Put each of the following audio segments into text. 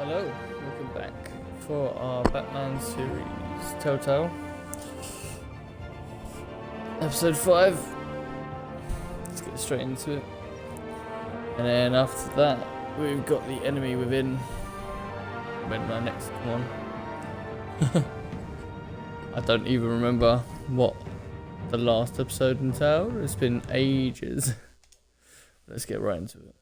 Hello, welcome back for our Batman series, Telltale. Episode 5. Let's get straight into it. And then after that, we've got the enemy within. When my next one. I don't even remember what the last episode entailed. It's been ages. Let's get right into it.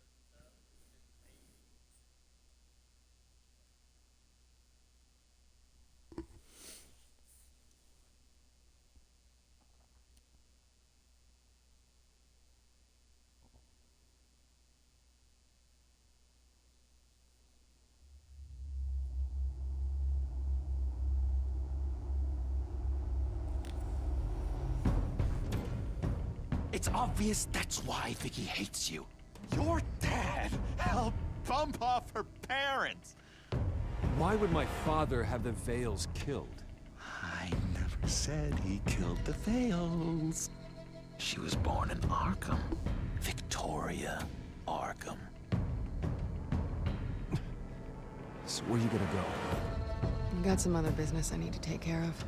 It's obvious that's why Vicky hates you. Your dad helped bump off her parents. Why would my father have the Vales killed? I never said he killed the Vales. She was born in Arkham. Victoria Arkham. So where you gonna go? I've got some other business I need to take care of.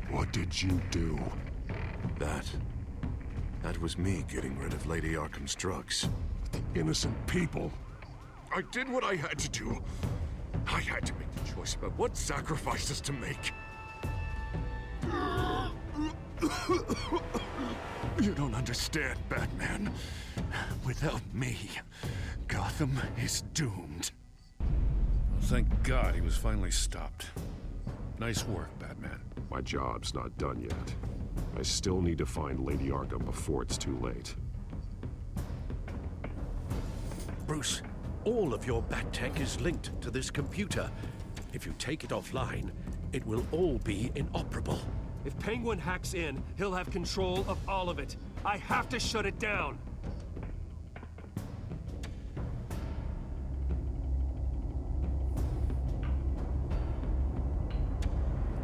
What did you do? That was me getting rid of Lady Arkham's drugs. The innocent people. I did what I had to do. I had to make the choice about what sacrifices to make. You don't understand, Batman. Without me, Gotham is doomed. Thank God he was finally stopped. Nice work, Batman. My job's not done yet. I still need to find Lady Arkham before it's too late. Bruce, all of your bat tech is linked to this computer. If you take it offline, it will all be inoperable. If Penguin hacks in, he'll have control of all of it. I have to shut it down.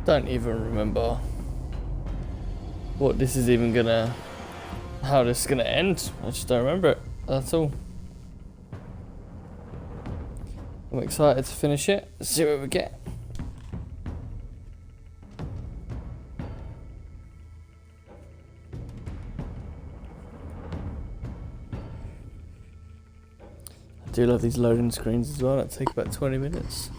Don't even remember what this is even gonna, how this is gonna end. I just don't remember it. That's all. I'm excited to finish it. See what we get. I do love these loading screens as well. That take about 20 minutes.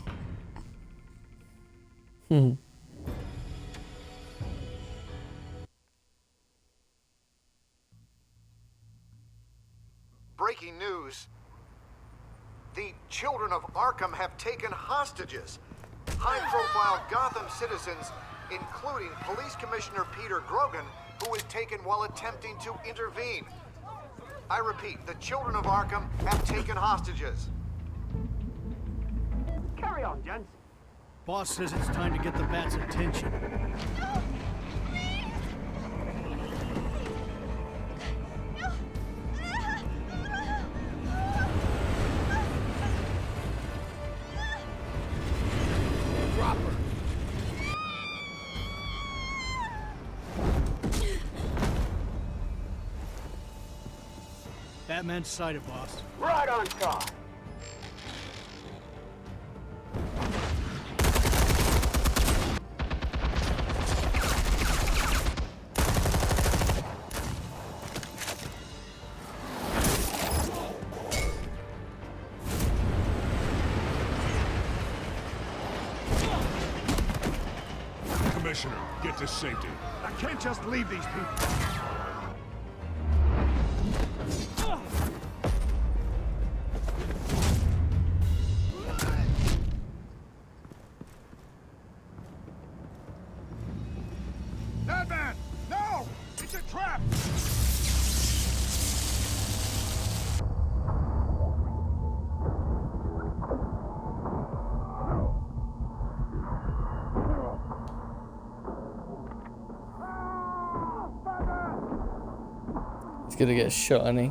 Breaking news. The children of Arkham have taken hostages. High-profile Gotham citizens, including Police Commissioner Peter Grogan, who was taken while attempting to intervene. I repeat, the children of Arkham have taken hostages. Carry on, gents. Boss says it's time to get the Bat's attention. Drop her. Batman's sighted, boss. Right on time. Commissioner, get to safety. I can't just leave these people. Batman! No! It's a trap! He's gonna get shot, isn't he?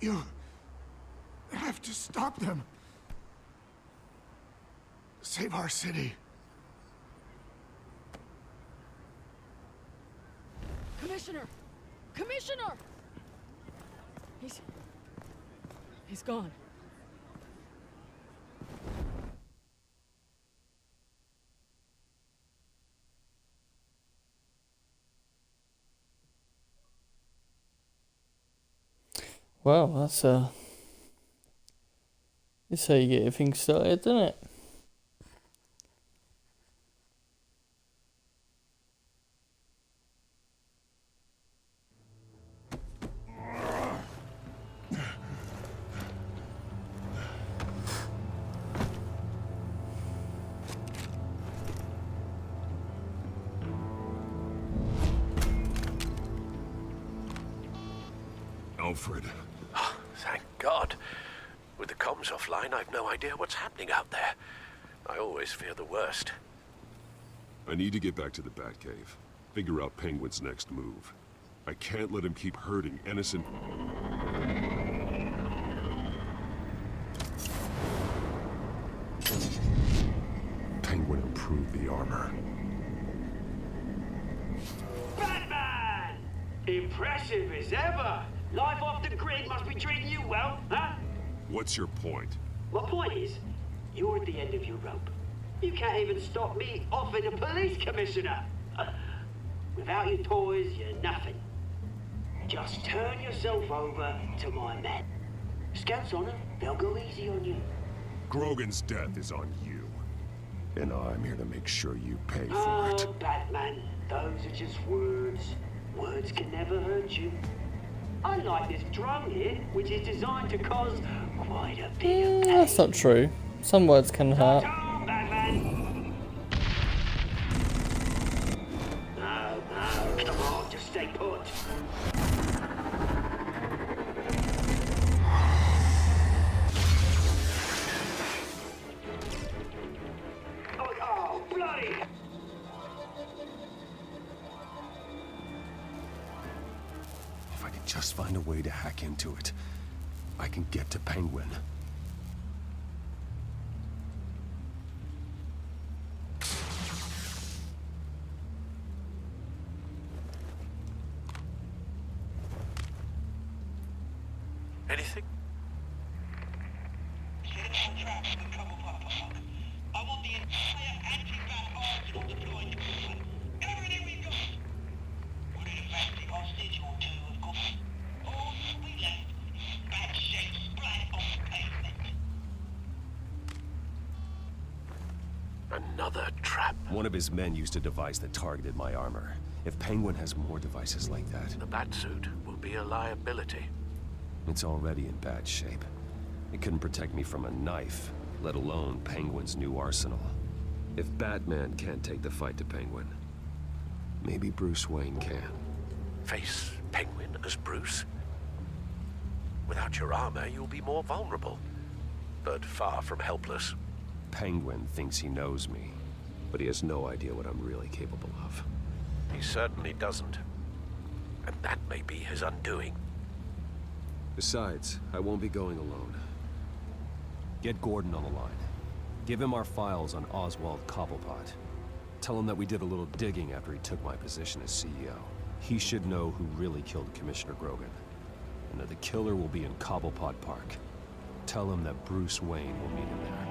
You have to stop them. Save our city. Commissioner! Commissioner! He's gone. Well, that's how you get things started, isn't it? Alfred. Thank God. With the comms offline, I've no idea what's happening out there. I always fear the worst. I need to get back to the Batcave. Figure out Penguin's next move. I can't let him keep hurting innocent... Penguin improved the armor. Batman! Impressive as ever! Life off the grid must be treating you well, huh? What's your point? My point is, you're at the end of your rope. You can't even stop me offing a police commissioner. Without your toys, you're nothing. Just turn yourself over to my men. Scouts on them, they'll go easy on you. Grogan's death is on you. And I'm here to make sure you pay for Oh, it. Batman, those are just words. Words can never hurt you. Unlike this drone here, which is designed to cause quite a bit of pain. That's not true. Some words can hurt. Come on, Batman! No, come on, just stay put. Oh, bloody! If I could just find a way to hack into it, I can get to Penguin. Anything? I want the entire anti-bat arsenal deployed to Penguin. Everything we've got! Would it affect the hostage or two, of course? All we left is bad shape splat on the pavement. Another trap. One of his men used a device that targeted my armor. If Penguin has more devices like that... The Batsuit will be a liability. It's already in bad shape. It couldn't protect me from a knife, let alone Penguin's new arsenal. If Batman can't take the fight to Penguin, maybe Bruce Wayne can. Face Penguin as Bruce? Without your armor, you'll be more vulnerable, but far from helpless. Penguin thinks he knows me, but he has no idea what I'm really capable of. He certainly doesn't. And that may be his undoing. Besides, I won't be going alone. Get Gordon on the line. Give him our files on Oswald Cobblepot. Tell him that we did a little digging after he took my position as CEO. He should know who really killed Commissioner Grogan, and that the killer will be in Cobblepot Park. Tell him that Bruce Wayne will meet him there.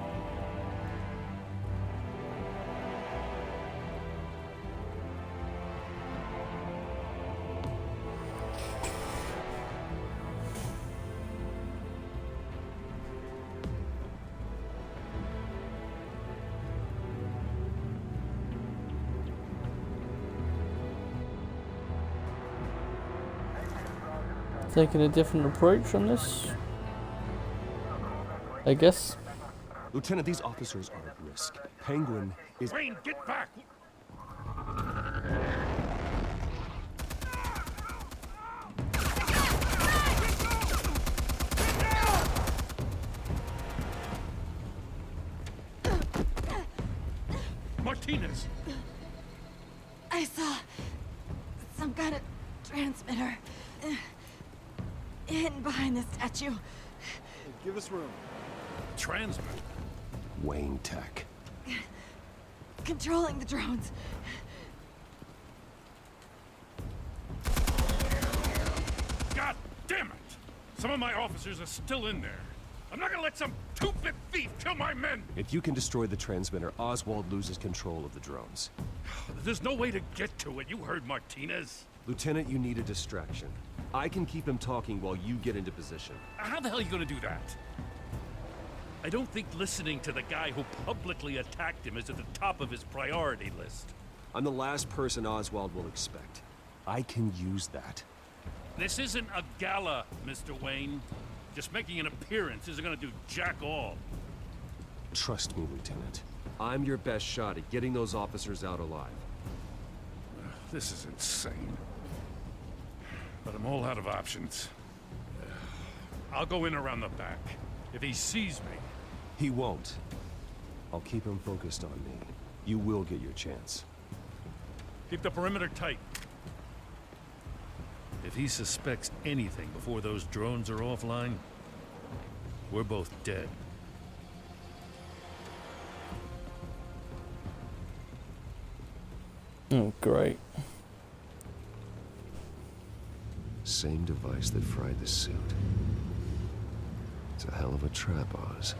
Taking a different approach on this, I guess. Lieutenant, these officers are at risk. Penguin is... Wayne, get back! Martinez! I saw some kind of transmitter. Hidden behind the statue. Give us room. Transmit. Wayne Tech. Controlling the drones. God damn it! Some of my officers are still in there. I'm not gonna let some two-bit thief kill my men! If you can destroy the transmitter, Oswald loses control of the drones. There's no way to get to it. You heard Martinez. Lieutenant, you need a distraction. I can keep him talking while you get into position. How the hell are you gonna do that? I don't think listening to the guy who publicly attacked him is at the top of his priority list. I'm the last person Oswald will expect. I can use that. This isn't a gala, Mr. Wayne. Just making an appearance isn't gonna do jack all. Trust me, Lieutenant. I'm your best shot at getting those officers out alive. This is insane. But I'm all out of options. I'll go in around the back. If he sees me... He won't. I'll keep him focused on me. You will get your chance. Keep the perimeter tight. If he suspects anything before those drones are offline, we're both dead. Oh, great. Same device that fried the suit. It's a hell of a trap, Oz.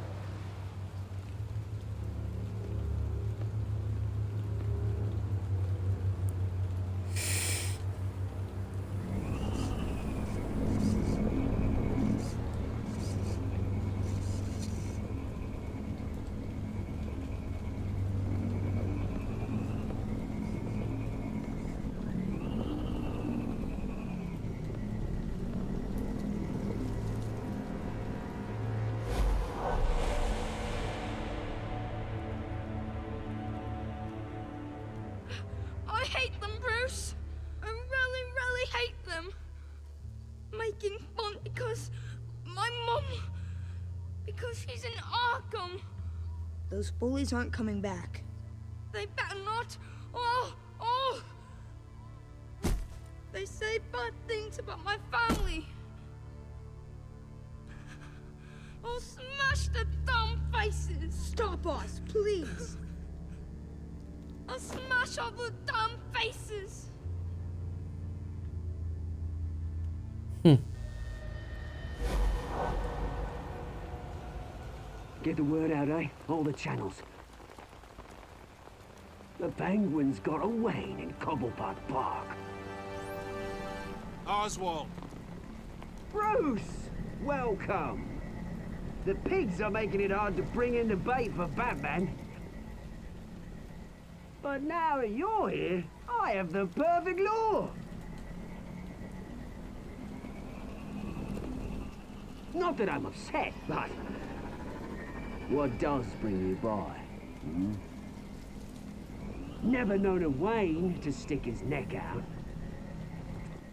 I hate them, Bruce. I really, really hate them. Making fun because my mum... because she's in Arkham. Those bullies aren't coming back. They better not. Oh! They say bad things about my family. I'll smash the dumb faces. Stop us, please. I'll smash all the dumb faces. Get the word out, eh? All the channels. The penguins got a Wayne in Cobblepot Park. Oswald! Bruce! Welcome! The pigs are making it hard to bring in the bait for Batman. But now that you're here, I have the perfect lure! Not that I'm upset, but... what does bring you by? Never known a Wayne to stick his neck out.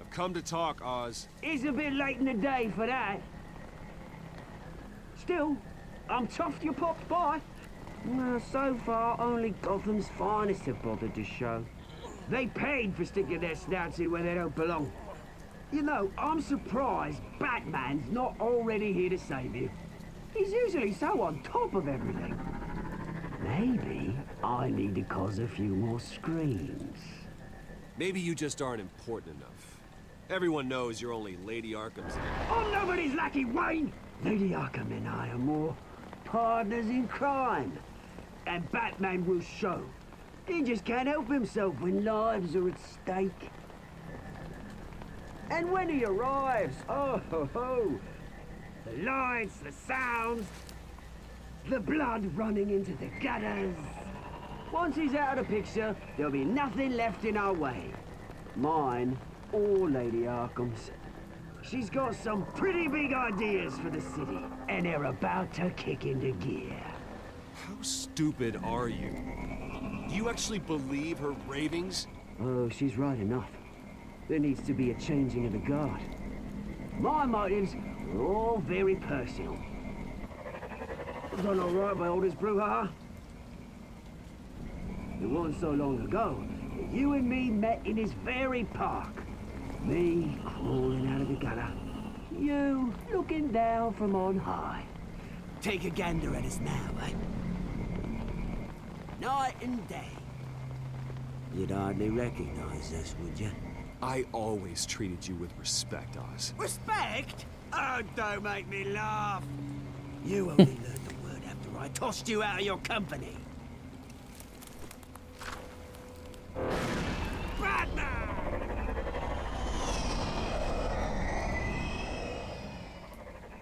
I've come to talk, Oz. It's a bit late in the day for that. Still, I'm chuffed you popped by. Well, so far, only Gotham's finest have bothered to show. They paid for sticking their snouts in where they don't belong. You know, I'm surprised Batman's not already here to save you. He's usually so on top of everything. Maybe I need to cause a few more screams. Maybe you just aren't important enough. Everyone knows you're only Lady Arkham's... I'm nobody's lackey, Wayne! Lady Arkham and I are more partners in crime. And Batman will show. He just can't help himself when lives are at stake. And when he arrives, oh ho ho! The lights, the sounds, the blood running into the gutters. Once he's out of the picture, there'll be nothing left in our way. Mine or Lady Arkham's. She's got some pretty big ideas for the city, and they're about to kick into gear. How stupid are you? Do you actually believe her ravings? Oh, she's right enough. There needs to be a changing of the guard. My motives are all very personal. Done all right by all this brouhaha. It wasn't so long ago that you and me met in this very park. Me crawling out of the gutter, You looking down from on high. Take a gander at us now, eh? Night and day. You'd hardly recognize us, would you? I always treated you with respect, Oz. Respect? Oh, don't make me laugh. You only learned the word after I tossed you out of your company. Batman!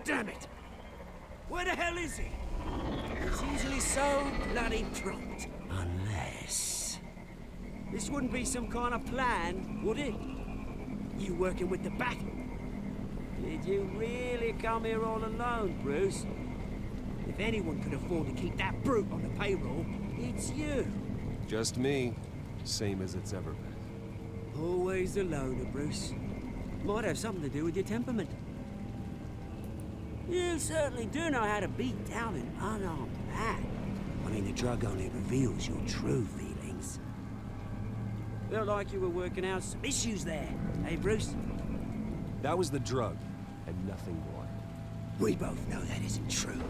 Damn it! Where the hell is he? He's usually so bloody prompt. Unless... This wouldn't be some kind of plan, would it? You working with the Bat? Did you really come here all alone, Bruce? If anyone could afford to keep that brute on the payroll, it's you. Just me. Same as it's ever been. Always a loner, Bruce. Might have something to do with your temperament. You certainly do know how to beat down an unarmed man. I mean, the drug only reveals your true feelings. Felt like you were working out some issues there, eh, Bruce? That was the drug, and nothing more. We both know that isn't true.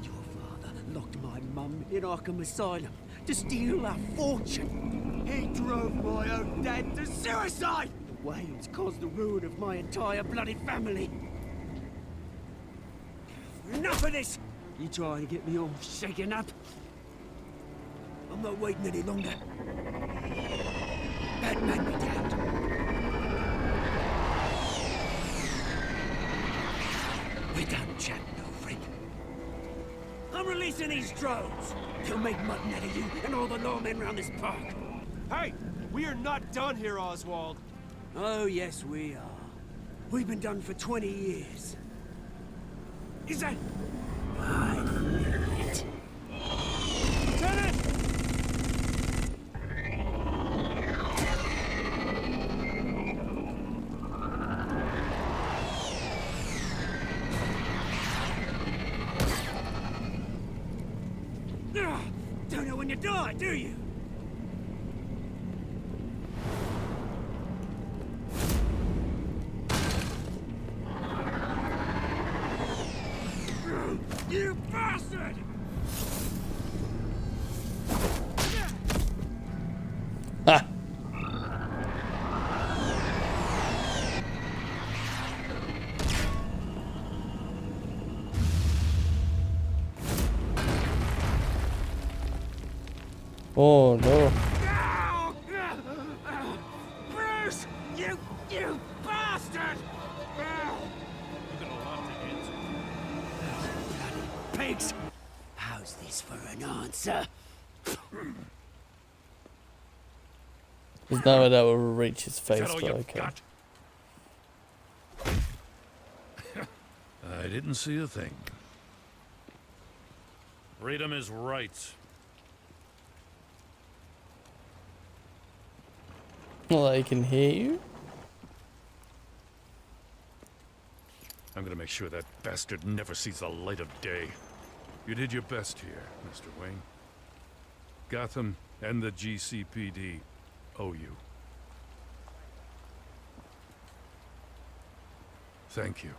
Your father locked my mum in Arkham Asylum to steal our fortune. He drove my own dad to suicide! The Waynes caused the ruin of my entire bloody family. Enough of this! You trying to get me all shaken up? I'm not waiting any longer. Batman me down. We're done chatting, old friend. I'm releasing these drones. They'll make mutton out of you and all the lawmen around this park. Hey! We are not done here, Oswald. Oh, yes, we are. We've been done for 20 years. Is that... I knew it. Turn it! Don't know when you die, do you? You bastard! Ha! Oh no. Bruce! You bastard! You're gonna love to answer. Bloody pigs! How's this for an answer? There's no way that will reach his face, Is that all but you've okay. got? I didn't see a thing. Freedom is right. Not that he can hear you. I'm gonna make sure that bastard never sees the light of day. You did your best here, Mr. Wayne. Gotham and the GCPD owe you. Thank you.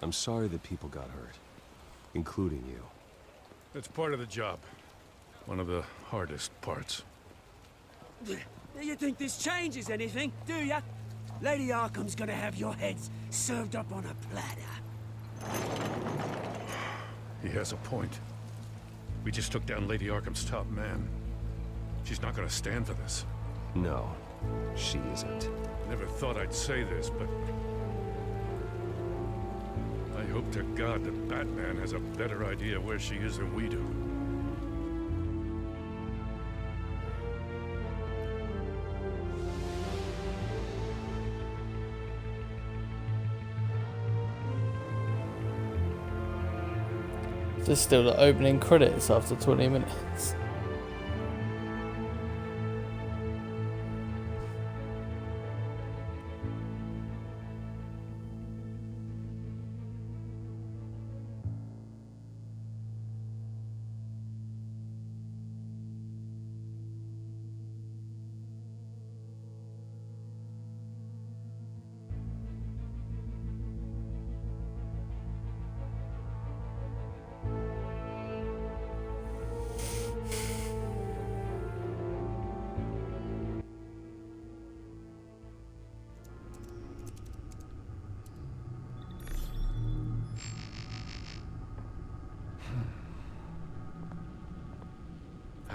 I'm sorry that people got hurt, including you. It's part of the job. One of the hardest parts. You think this changes anything, do ya? Lady Arkham's gonna have your heads served up on a platter. He has a point. We just took down Lady Arkham's top man. She's not gonna stand for this. No, she isn't. Never thought I'd say this, but... I hope to God that Batman has a better idea where she is than we do. There's still the opening credits after 20 minutes.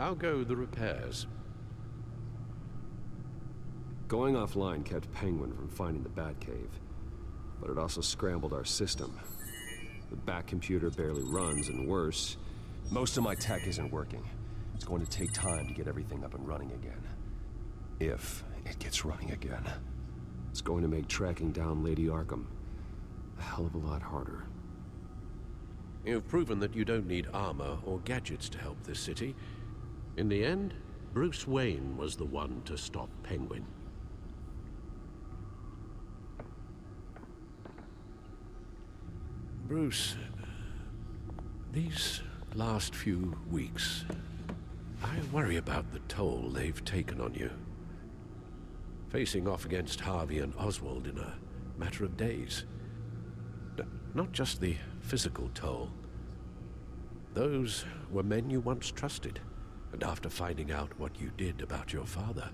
How go the repairs? Going offline kept Penguin from finding the Batcave, but it also scrambled our system. The Bat computer barely runs, and worse, most of my tech isn't working. It's going to take time to get everything up and running again. If it gets running again. It's going to make tracking down Lady Arkham a hell of a lot harder. You've proven that you don't need armor or gadgets to help this city. In the end, Bruce Wayne was the one to stop Penguin. Bruce, these last few weeks, I worry about the toll they've taken on you. Facing off against Harvey and Oswald in a matter of days. Not just the physical toll. Those were men you once trusted, and after finding out what you did about your father,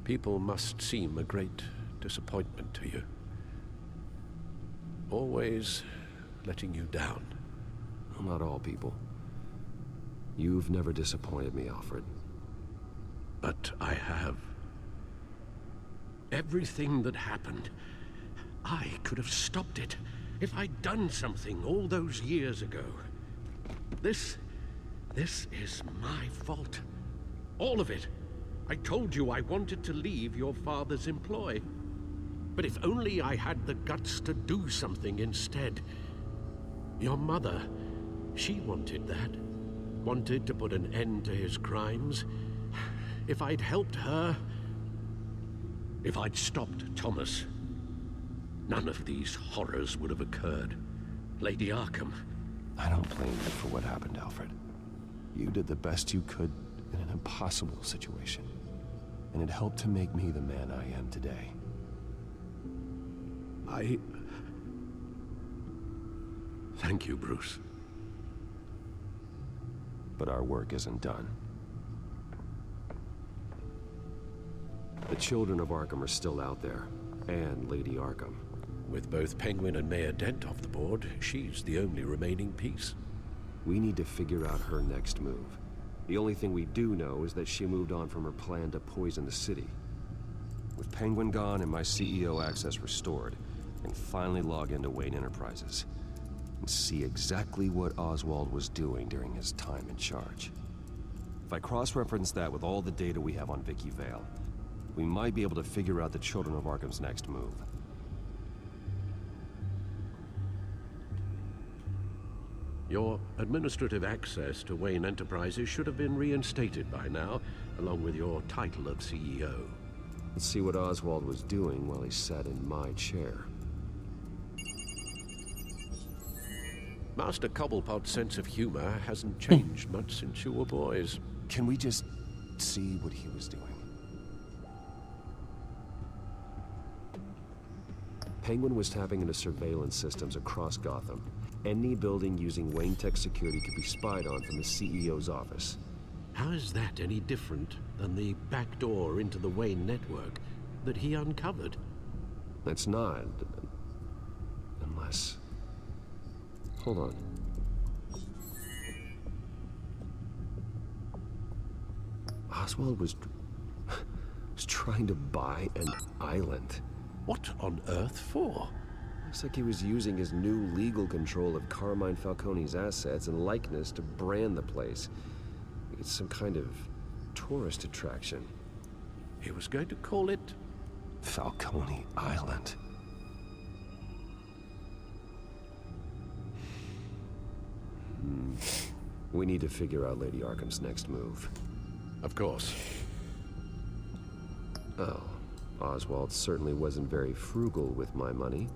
people must seem a great disappointment to you. Always letting you down. Well, not all people. You've never disappointed me, Alfred. But I have. Everything that happened, I could have stopped it if I'd done something all those years ago. This is my fault. All of it. I told you I wanted to leave your father's employ. But if only I had the guts to do something instead. Your mother, she wanted that. Wanted to put an end to his crimes. If I'd helped her, if I'd stopped Thomas, none of these horrors would have occurred. Lady Arkham. I don't blame you for what happened, Alfred. You did the best you could in an impossible situation. And it helped to make me the man I am today. Thank you, Bruce. But our work isn't done. The children of Arkham are still out there, and Lady Arkham. With both Penguin and Mayor Dent off the board, she's the only remaining piece. We need to figure out her next move. The only thing we do know is that she moved on from her plan to poison the city. With Penguin gone and my CEO access restored, I can finally log into Wayne Enterprises and see exactly what Oswald was doing during his time in charge. If I cross-reference that with all the data we have on Vicky Vale, we might be able to figure out the Children of Arkham's next move. Your administrative access to Wayne Enterprises should have been reinstated by now, along with your title of CEO. Let's see what Oswald was doing while he sat in my chair. Master Cobblepot's sense of humor hasn't changed much since you were boys. Can we just see what he was doing? Penguin was tapping into surveillance systems across Gotham. Any building using Wayne Tech security could be spied on from the CEO's office. How is that any different than the back door into the Wayne network that he uncovered? That's not. Unless... Hold on. Oswald was trying to buy an island. What on earth for? Looks like he was using his new legal control of Carmine Falcone's assets and likeness to brand the place. It's some kind of tourist attraction. He was going to call it... Falcone Island. We need to figure out Lady Arkham's next move. Of course. Oh, Oswald certainly wasn't very frugal with my money.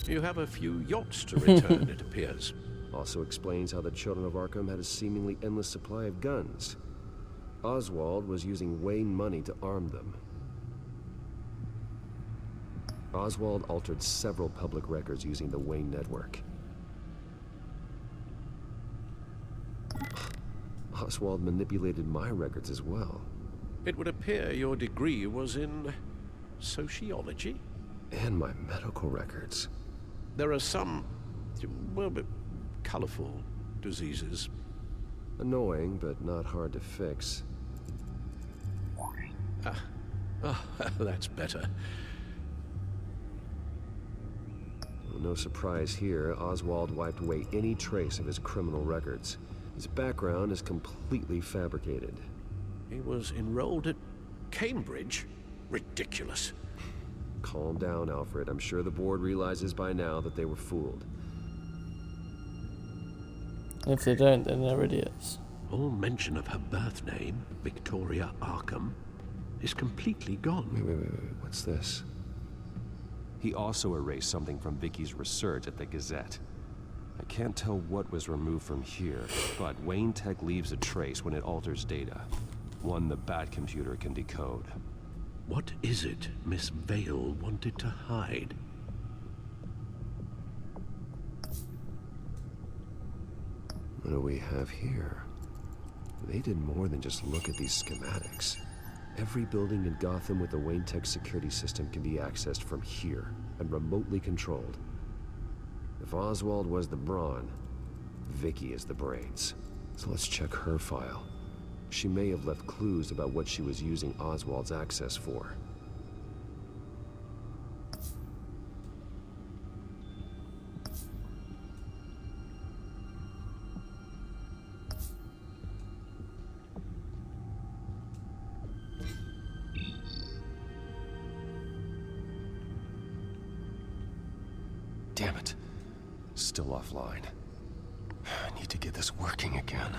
You have a few yachts to return, it appears. Also explains how the Children of Arkham had a seemingly endless supply of guns. Oswald was using Wayne money to arm them. Oswald altered several public records using the Wayne network. Oswald manipulated my records as well. It would appear your degree was in... sociology? And my medical records. There are some, well, colorful diseases. Annoying, but not hard to fix. Oh, that's better. Well, no surprise here, Oswald wiped away any trace of his criminal records. His background is completely fabricated. He was enrolled at Cambridge? Ridiculous. Calm down, Alfred. I'm sure the board realizes by now that they were fooled. If they don't, then they're idiots. All mention of her birth name, Victoria Arkham, is completely gone. Wait. What's this? He also erased something from Vicky's research at the Gazette. I can't tell what was removed from here, but Wayne Tech leaves a trace when it alters data. One the Bat computer can decode. What is it Miss Vale wanted to hide? What do we have here? They did more than just look at these schematics. Every building in Gotham with the Wayne Tech security system can be accessed from here and remotely controlled. If Oswald was the brawn, Vicky is the brains. So let's check her file. She may have left clues about what she was using Oswald's access for. Damn it. Still offline. I need to get this working again.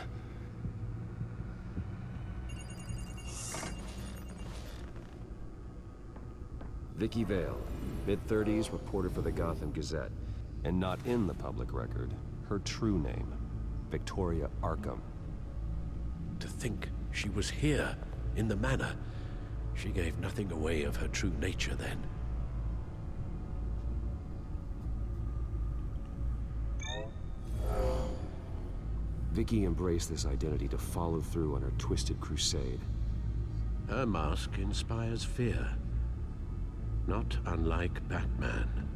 Vicky Vale, mid-30s, reporter for the Gotham Gazette. And not in the public record. Her true name, Victoria Arkham. To think she was here, in the manor. She gave nothing away of her true nature then. Vicky embraced this identity to follow through on her twisted crusade. Her mask inspires fear. Not unlike Batman.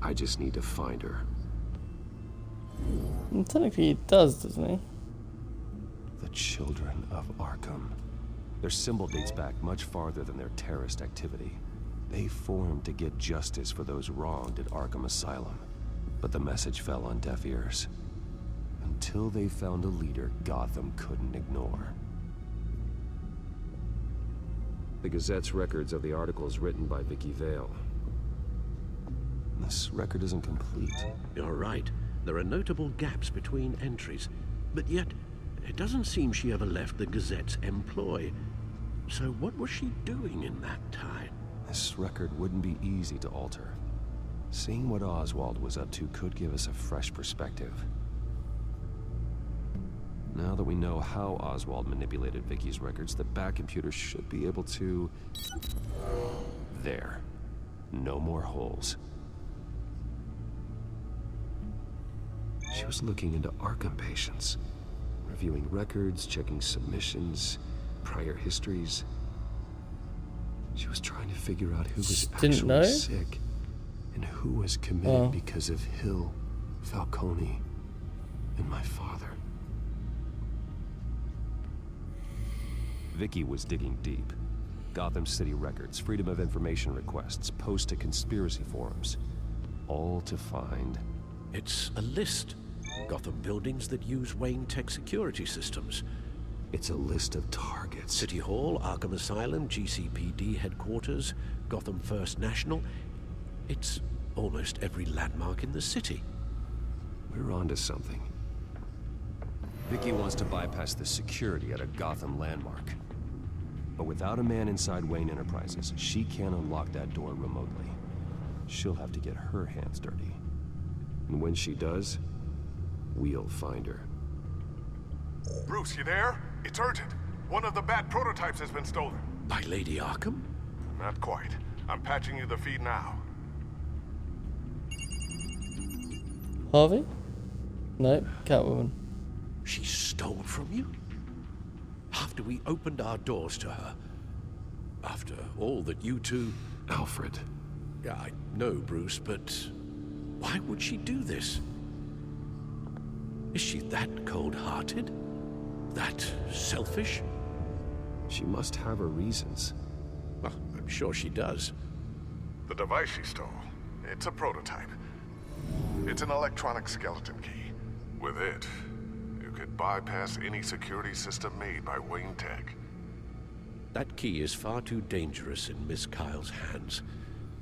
I just need to find her. And technically he does, doesn't he? The Children of Arkham. Their symbol dates back much farther than their terrorist activity. They formed to get justice for those wronged at Arkham Asylum. But the message fell on deaf ears. Until they found a leader Gotham couldn't ignore. The Gazette's records of the articles written by Vicky Vale. This record isn't complete. You're right. There are notable gaps between entries. But yet, it doesn't seem she ever left the Gazette's employ. So what was she doing in that time? This record wouldn't be easy to alter. Seeing what Oswald was up to could give us a fresh perspective. Now that we know how Oswald manipulated Vicky's records, the Bat computer should be able to... There. No more holes. She was looking into Arkham patients. Reviewing records, checking submissions, prior histories. She was trying to figure out who was actually sick. And who was committed because of Hill, Falcone, and my father. Vicky was digging deep. Gotham City records, Freedom of Information requests, posts to conspiracy forums. All to find... It's a list. Gotham buildings that use Wayne Tech security systems. It's a list of targets. City Hall, Arkham Asylum, GCPD headquarters, Gotham First National. It's almost every landmark in the city. We're onto something. Vicky wants to bypass the security at a Gotham landmark. But without a man inside Wayne Enterprises, she can't unlock that door remotely. She'll have to get her hands dirty. And when she does, we'll find her. Bruce, you there? It's urgent. One of the Bat prototypes has been stolen. By Lady Arkham? Not quite. I'm patching you the feed now. Harvey? No, Catwoman. She stole from you? After we opened our doors to her? After all that you two... Alfred. Yeah, I know, Bruce, but... why would she do this? Is she that cold-hearted? That selfish? She must have her reasons. Well, I'm sure she does. The device she stole, it's a prototype. It's an electronic skeleton key. With it, you could bypass any security system made by Wayne Tech. That key is far too dangerous in Miss Kyle's hands,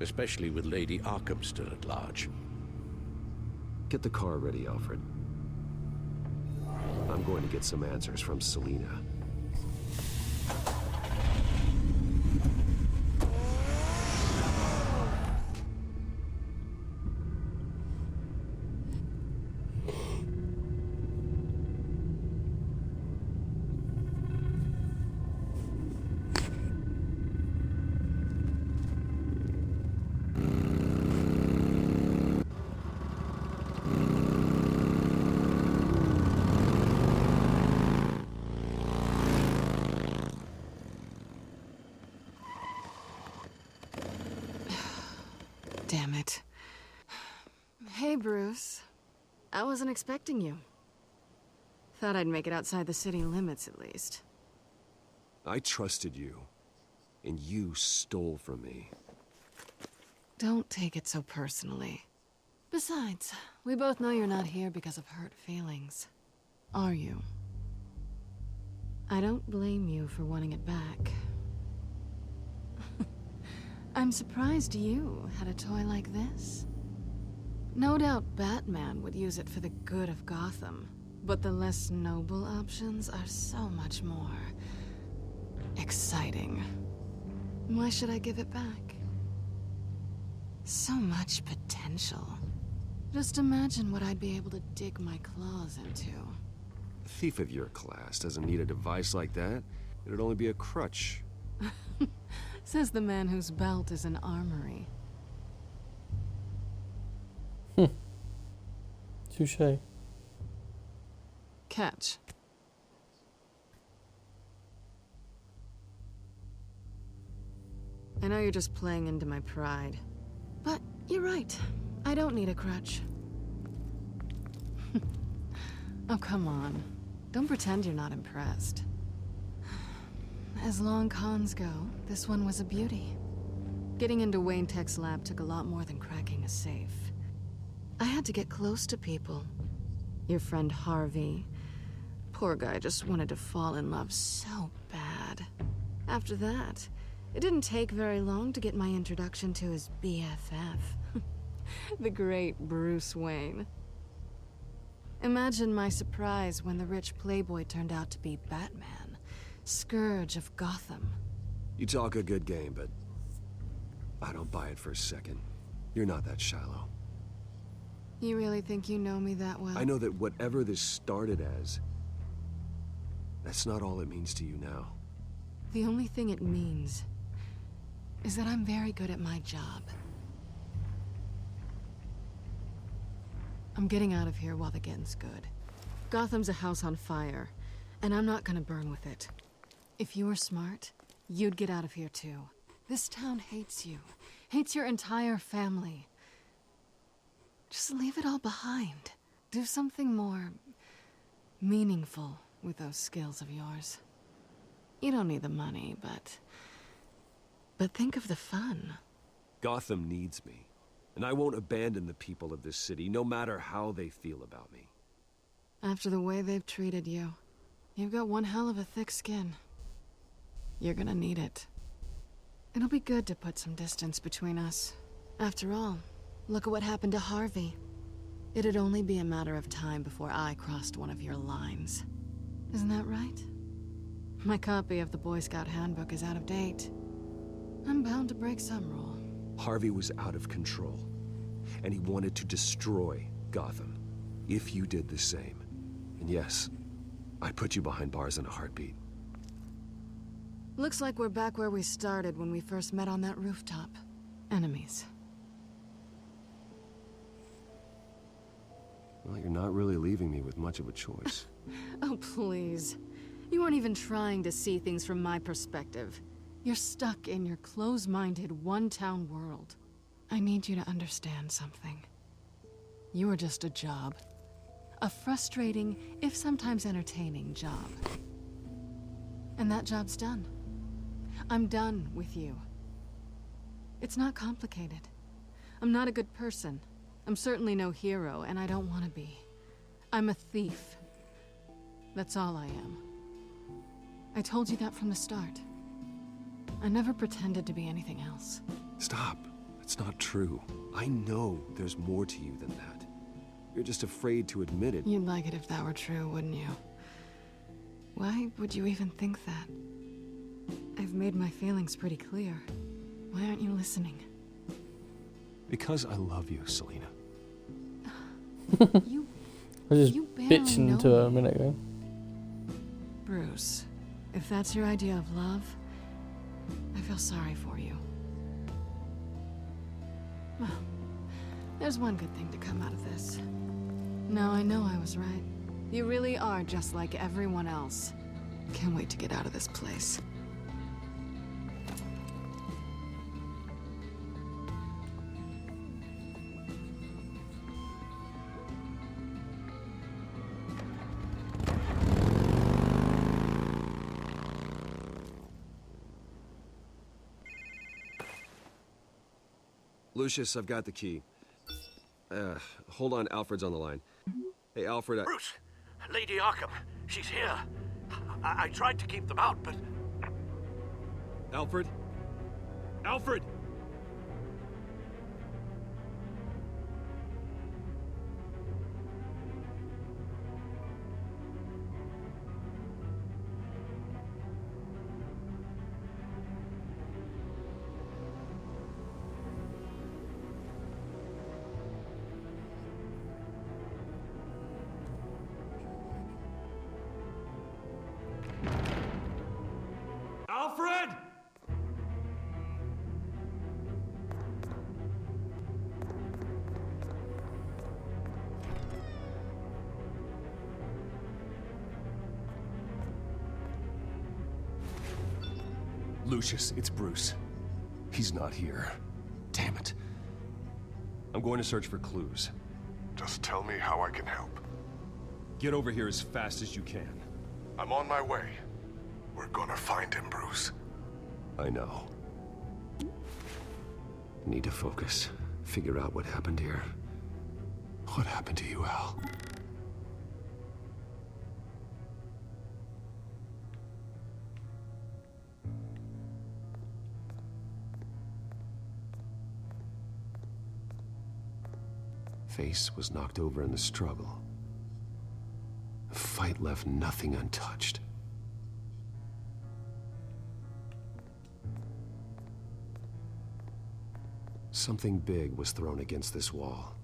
especially with Lady Arkham still at large. Get the car ready, Alfred. I'm going to get some answers from Selina. Damn it. Hey, Bruce. I wasn't expecting you. Thought I'd make it outside the city limits, at least. I trusted you, and you stole from me. Don't take it so personally. Besides, we both know you're not here because of hurt feelings. Are you? I don't blame you for wanting it back. I'm surprised you had a toy like this. No doubt Batman would use it for the good of Gotham, but the less noble options are so much more exciting. Why should I give it back? So much potential. Just imagine what I'd be able to dig my claws into. A thief of your class doesn't need a device like that. It'd only be a crutch. Says the man whose belt is an armory. Touché. Catch. I know you're just playing into my pride, but you're right. I don't need a crutch. Oh, come on. Don't pretend you're not impressed. As long cons go, this one was a beauty. Getting into Wayne Tech's lab took a lot more than cracking a safe. I had to get close to people. Your friend Harvey. Poor guy just wanted to fall in love so bad. After that, it didn't take very long to get my introduction to his BFF. The great Bruce Wayne. Imagine my surprise when the rich playboy turned out to be Batman, Scourge of Gotham. You talk a good game, but I don't buy it for a second. You're not that shallow. You really think you know me that well? I know that whatever this started as, that's not all it means to you now. The only thing it means is that I'm very good at my job. I'm getting out of here while the getting's good. Gotham's a house on fire, and I'm not gonna burn with it. If you were smart, you'd get out of here too. This town hates you, hates your entire family. Just leave it all behind. Do something more meaningful with those skills of yours. You don't need the money, but think of the fun. Gotham needs me, and I won't abandon the people of this city, no matter how they feel about me. After the way they've treated you, you've got one hell of a thick skin. You're gonna need it. It'll be good to put some distance between us. After all, look at what happened to Harvey. It'd only be a matter of time before I crossed one of your lines. Isn't that right? My copy of the Boy Scout Handbook is out of date. I'm bound to break some rule. Harvey was out of control, and he wanted to destroy Gotham. If you did the same. And yes, I'd put you behind bars in a heartbeat. Looks like we're back where we started when we first met on that rooftop. Enemies. Well, you're not really leaving me with much of a choice. Oh, please. You aren't even trying to see things from my perspective. You're stuck in your close-minded, one-town world. I need you to understand something. You are just a job. A frustrating, if sometimes entertaining, job. And that job's done. I'm done with you. It's not complicated. I'm not a good person. I'm certainly no hero, and I don't want to be. I'm a thief. That's all I am. I told you that from the start. I never pretended to be anything else. Stop. That's not true. I know there's more to you than that. You're just afraid to admit it. You'd like it if that were true, wouldn't you? Why would you even think that? I've made my feelings pretty clear. Why aren't you listening? Because I love you, Selena. You I was just You barely bitching know to her a me. minute ago. Bruce, if that's your idea of love, I feel sorry for you. Well, there's one good thing to come out of this. Now I know I was right. You really are just like everyone else. Can't wait to get out of this place. Lucius, I've got the key. Hold on, Alfred's on the line. Hey, Alfred, Bruce, Lady Arkham, she's here. I tried to keep them out, but... Alfred? Alfred! Alfred! Lucius, it's Bruce. He's not here. Damn it. I'm going to search for clues. Just tell me how I can help. Get over here as fast as you can. I'm on my way. We're gonna find him, Bruce. I know. Need to focus. Figure out what happened here. What happened to you, Al? Face was knocked over in the struggle. The fight left nothing untouched. Something big was thrown against this wall.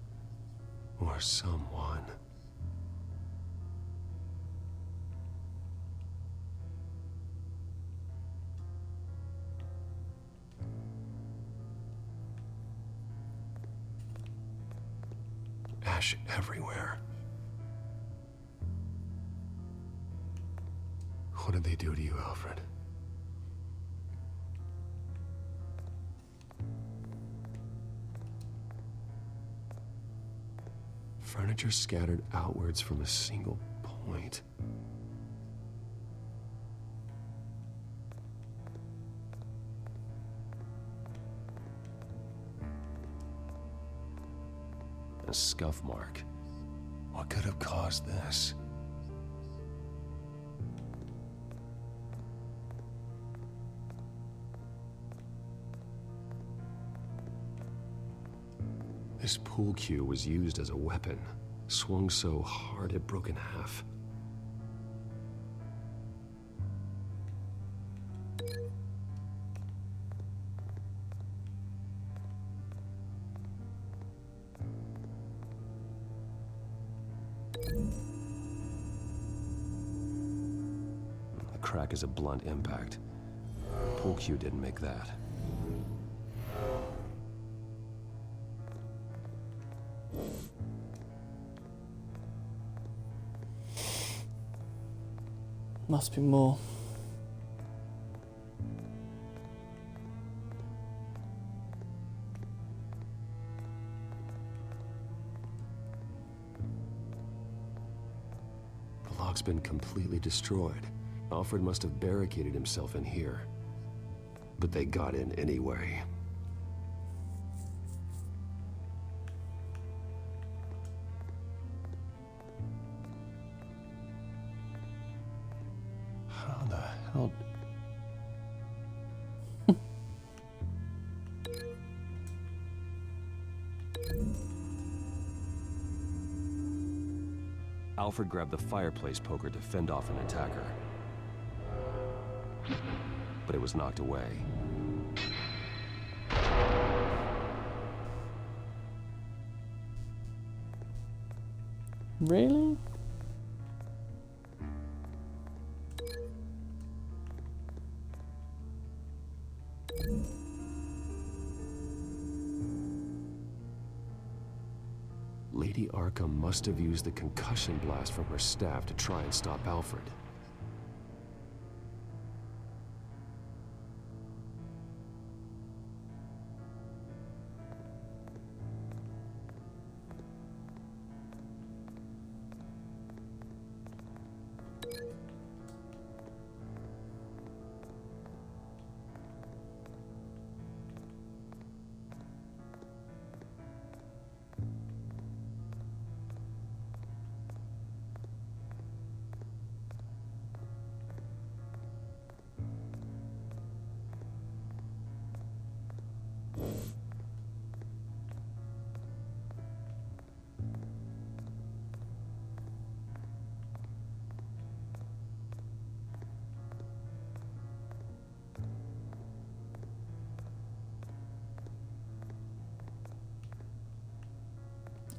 Or someone. Ash everywhere. What did they do to you, Alfred? Furniture scattered outwards from a single point. A scuff mark. What could have caused this? This pool cue was used as a weapon, swung so hard it broke in half. The crack is a blunt impact. Pool cue didn't make that. Must be more. lock's been completely destroyed. Alfred must have barricaded himself in here. But they got in anyway. How the hell... Alfred grabbed the fireplace poker to fend off an attacker. But it was knocked away. Really? Lady Arkham must have used the concussion blast from her staff to try and stop Alfred.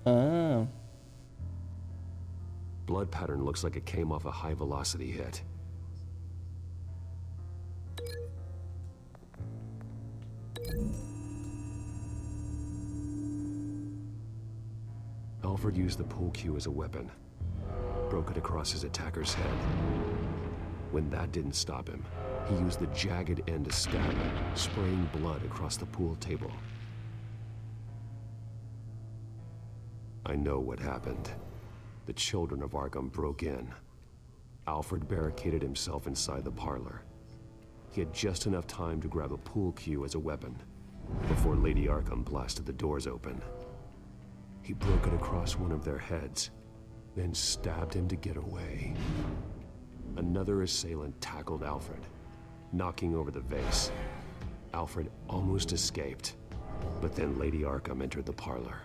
Ah. Blood pattern looks like it came off a high-velocity hit. Alfred used the pool cue as a weapon. Broke it across his attacker's head. When that didn't stop him, he used the jagged end to stab him, spraying blood across the pool table. I know what happened. The children of Arkham broke in. Alfred barricaded himself inside the parlor. He had just enough time to grab a pool cue as a weapon before Lady Arkham blasted the doors open. He broke it across one of their heads, then stabbed him to get away. Another assailant tackled Alfred, knocking over the vase. Alfred almost escaped, but then Lady Arkham entered the parlor.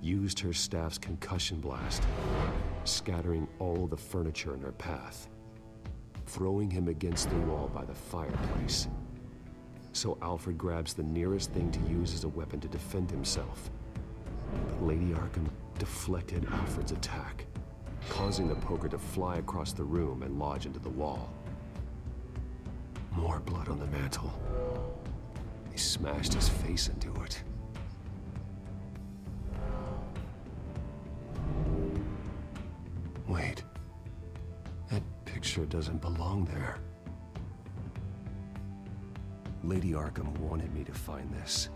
Used her staff's concussion blast, scattering all the furniture in her path, throwing him against the wall by the fireplace. So Alfred grabs the nearest thing to use as a weapon to defend himself. But Lady Arkham deflected Alfred's attack, causing the poker to fly across the room and lodge into the wall. More blood on the mantle. They smashed his face into it. Wait. That picture doesn't belong there. Lady Arkham wanted me to find this.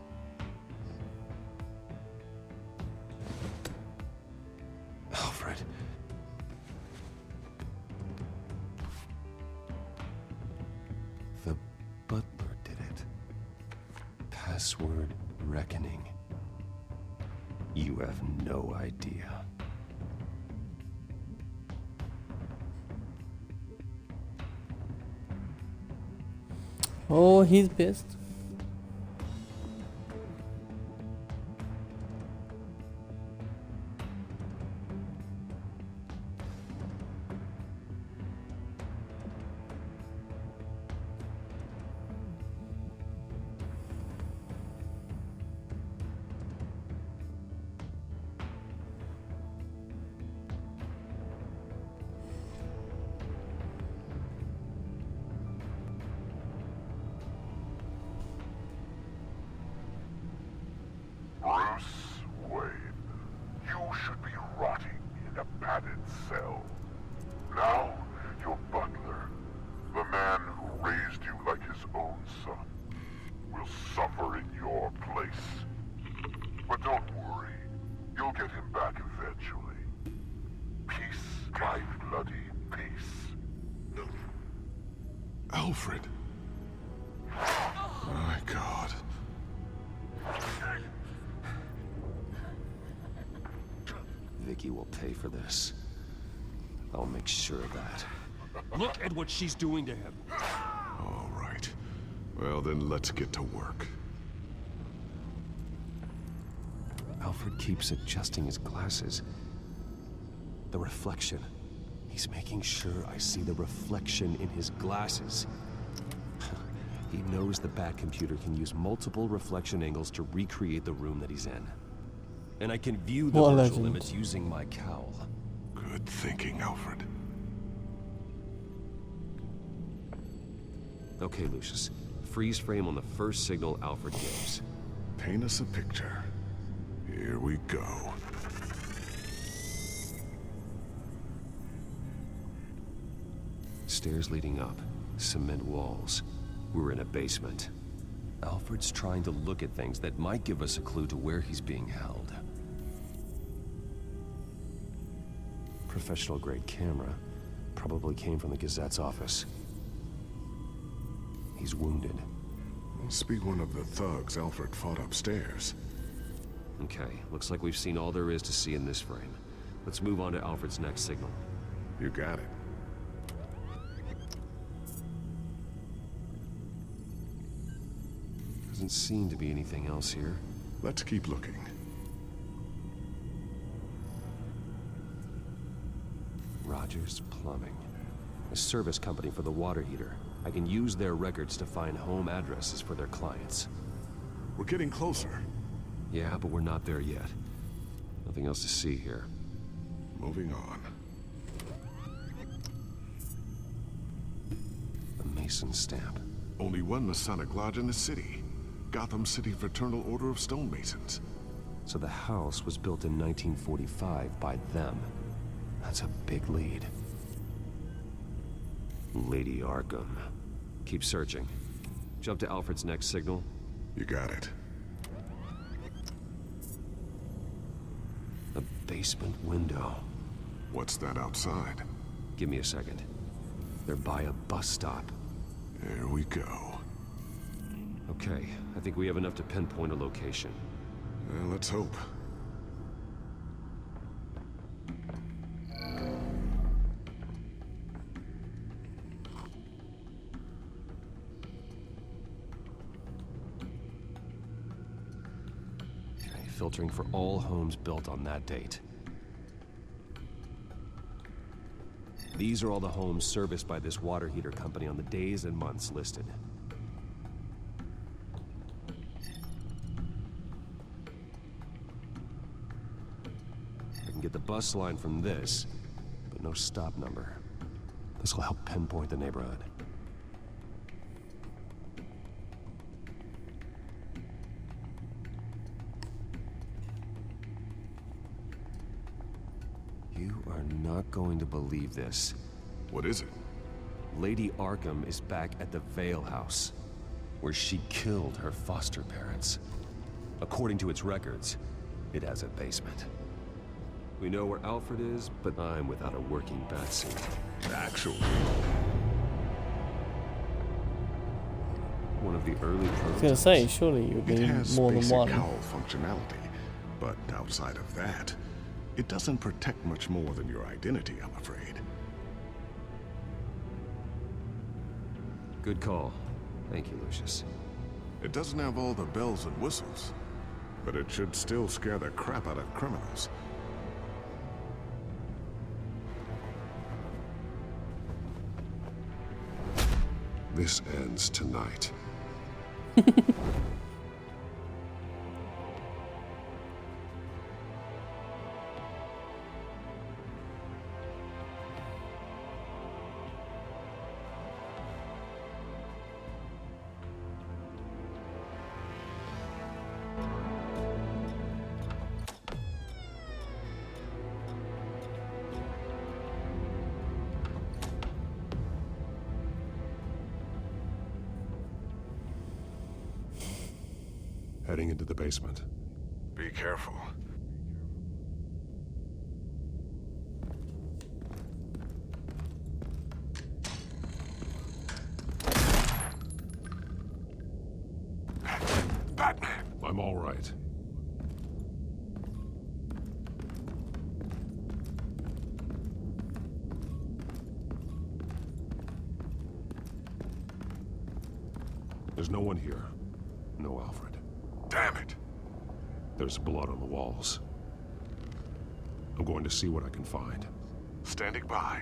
Alfred. The butler did it. Password reckoning. You have no idea. Oh, he's pissed. my God. Vicky will pay for this. I'll make sure of that. Look at what she's doing to him. All right. Well, then let's get to work. Alfred keeps adjusting his glasses. The reflection. He's making sure I see the reflection in his glasses. He knows the Batcomputer can use multiple reflection angles to recreate the room that he's in. And I can view the virtual image using my cowl. Good thinking, Alfred. Okay, Lucius. Freeze frame on the first signal Alfred gives. Paint us a picture. Here we go. Stairs leading up. Cement walls. We're in a basement. Alfred's trying to look at things that might give us a clue to where he's being held. Professional-grade camera. Probably came from the Gazette's office. He's wounded. Must be one of the thugs Alfred fought upstairs. Okay, looks like we've seen all there is to see in this frame. Let's move on to Alfred's next signal. You got it. Doesn't seem to be anything else here. Let's keep looking. Rogers Plumbing. A service company for the water heater. I can use their records to find home addresses for their clients. We're getting closer. Yeah, but we're not there yet. Nothing else to see here. Moving on. A Mason stamp. Only one Masonic lodge in the city. Gotham City Fraternal Order of Stonemasons. So the house was built in 1945 by them. That's a big lead. Lady Arkham. Keep searching. Jump to Alfred's next signal. You got it. A basement window. What's that outside? Give me a second. They're by a bus stop. There we go. Okay, I think we have enough to pinpoint a location. Well, let's hope. Okay, filtering for all homes built on that date. These are all the homes serviced by this water heater company on the days and months listed. I can get the bus line from this, but no stop number. This will help pinpoint the neighborhood. You are not going to believe this. What is it? Lady Arkham is back at the Vale House, where she killed her foster parents. According to its records, it has a basement. We know where Alfred is, but I'm without a working batsuit. Actually. One of the early prototypes. I was gonna say, surely you would need more than one. It has basic cowl functionality, but outside of that, it doesn't protect much more than your identity, I'm afraid. Good call. Thank you, Lucius. It doesn't have all the bells and whistles, but it should still scare the crap out of criminals. This ends tonight. Heading into the basement. Be careful. Batman. I'm all right. There's no one here. No Alfred. Damn it. There's blood on the walls. I'm going to see what I can find. Standing by.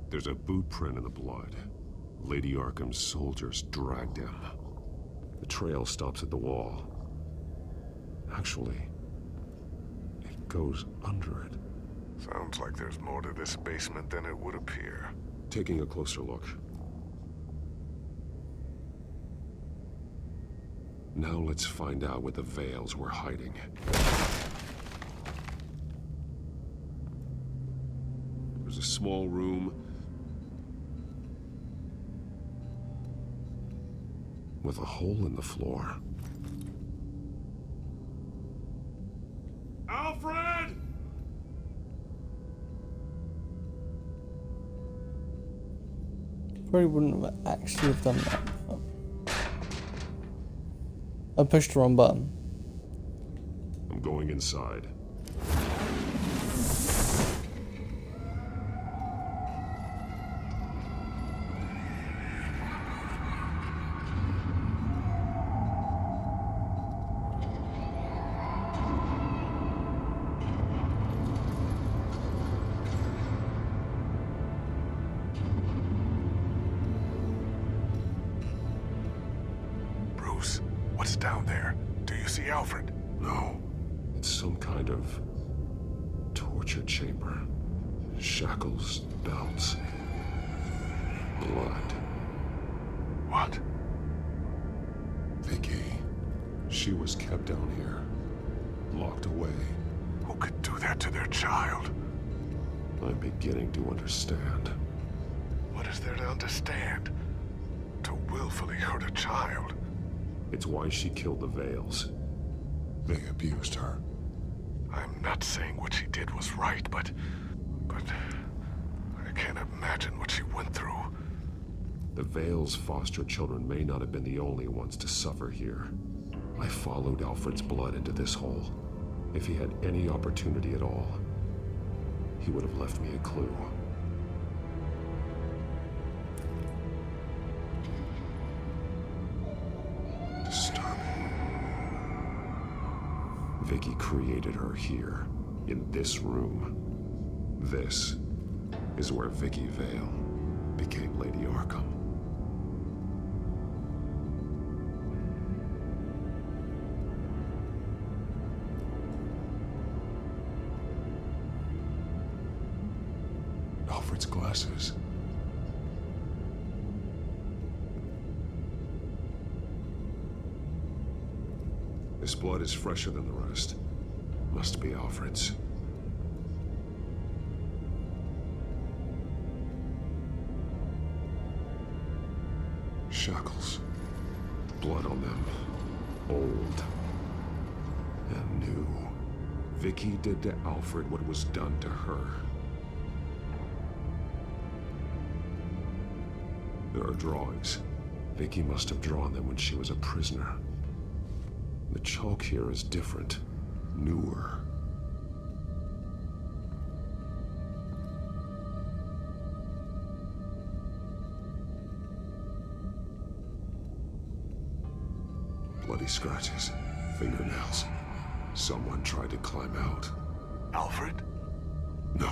There's a boot print in the blood. Lady Arkham's soldiers dragged him. The trail stops at the wall. Actually, it goes under it. Sounds like there's more to this basement than it would appear. Taking a closer look. Now let's find out what the Veils were hiding. There's a small room with a hole in the floor. Alfred! Probably wouldn't have actually have done that. I pushed the wrong button. I'm going inside. Bruce, what's down there? Do you see Alfred? No. It's some kind of torture chamber. Shackles, belts, blood. What? Vicky. She was kept down here. Locked away. Who could do that to their child? I'm beginning to understand. What is there to understand? To willfully hurt a child? It's why she killed the Veils. They abused her. I'm not saying what she did was right, but I can't imagine what she went through. The Veils' foster children may not have been the only ones to suffer here. I followed Alfred's blood into this hole. If he had any opportunity at all, he would have left me a clue. Disturbing. Vicky created her here, in this room. This is where Vicky Vale became Lady Arkham. Alfred's glasses. This blood is fresher than the rest. Must be Alfred's. Shackles. Blood on them. Old. And new. Vicky did to Alfred what was done to her. There are drawings. Vicky must have drawn them when she was a prisoner. The chalk here is different. Newer. Bloody scratches. Fingernails. Someone tried to climb out. Alfred? No.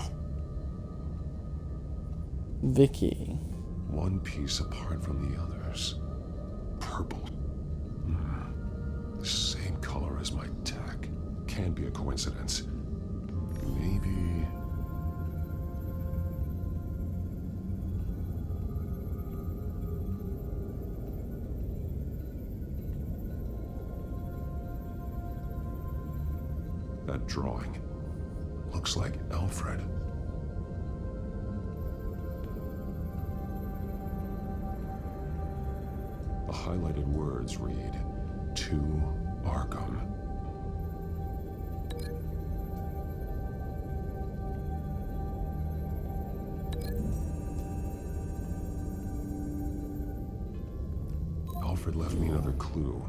Vicky. One piece apart from the others. Purple. The same color as my tech. Can't be a coincidence. Maybe... That drawing looks like Alfred. The highlighted words read, "To Arkham." Alfred left me another clue.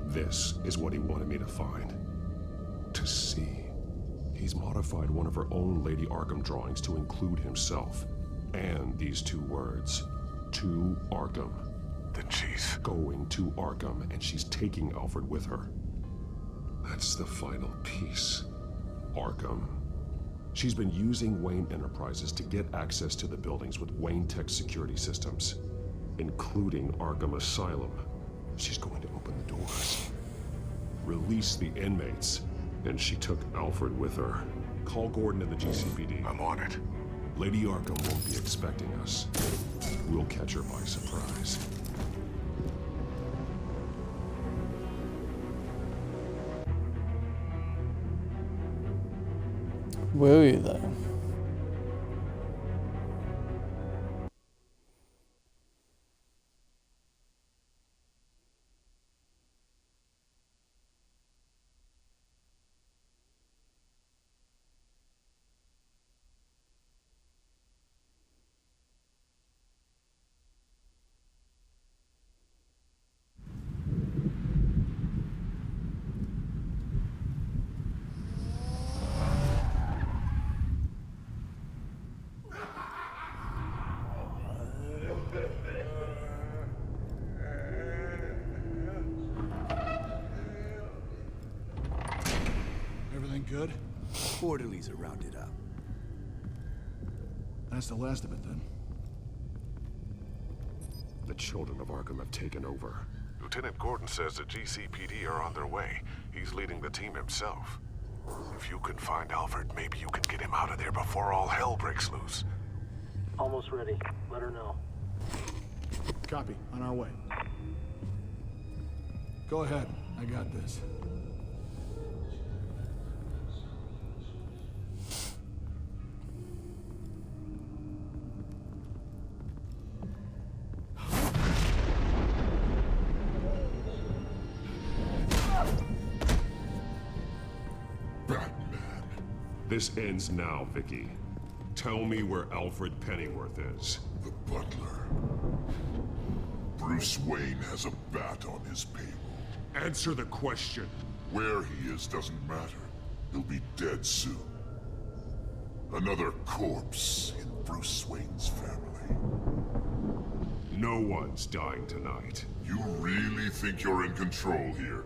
This is what he wanted me to find. To see. He's modified one of her own Lady Arkham drawings to include himself. And these two words. To Arkham. Then she's going to Arkham, and she's taking Alfred with her. That's the final piece. Arkham. She's been using Wayne Enterprises to get access to the buildings with Wayne Tech security systems, including Arkham Asylum. She's going to open the doors, release the inmates, and she took Alfred with her. Call Gordon and the GCPD. I'm on it. Lady Arkham won't be expecting us. We'll catch her by surprise. Will you though? Everything good? Orderlies are rounded up. That's the last of it, then. The children of Arkham have taken over. Lieutenant Gordon says the GCPD are on their way. He's leading the team himself. If you can find Alfred, maybe you can get him out of there before all hell breaks loose. Almost ready. Let her know. Copy. On our way. Go ahead. I got this. This ends now, Vicky. Tell me where Alfred Pennyworth is. The butler. Bruce Wayne has a bat on his payroll. Answer the question. Where he is doesn't matter. He'll be dead soon. Another corpse in Bruce Wayne's family. No one's dying tonight. You really think you're in control here?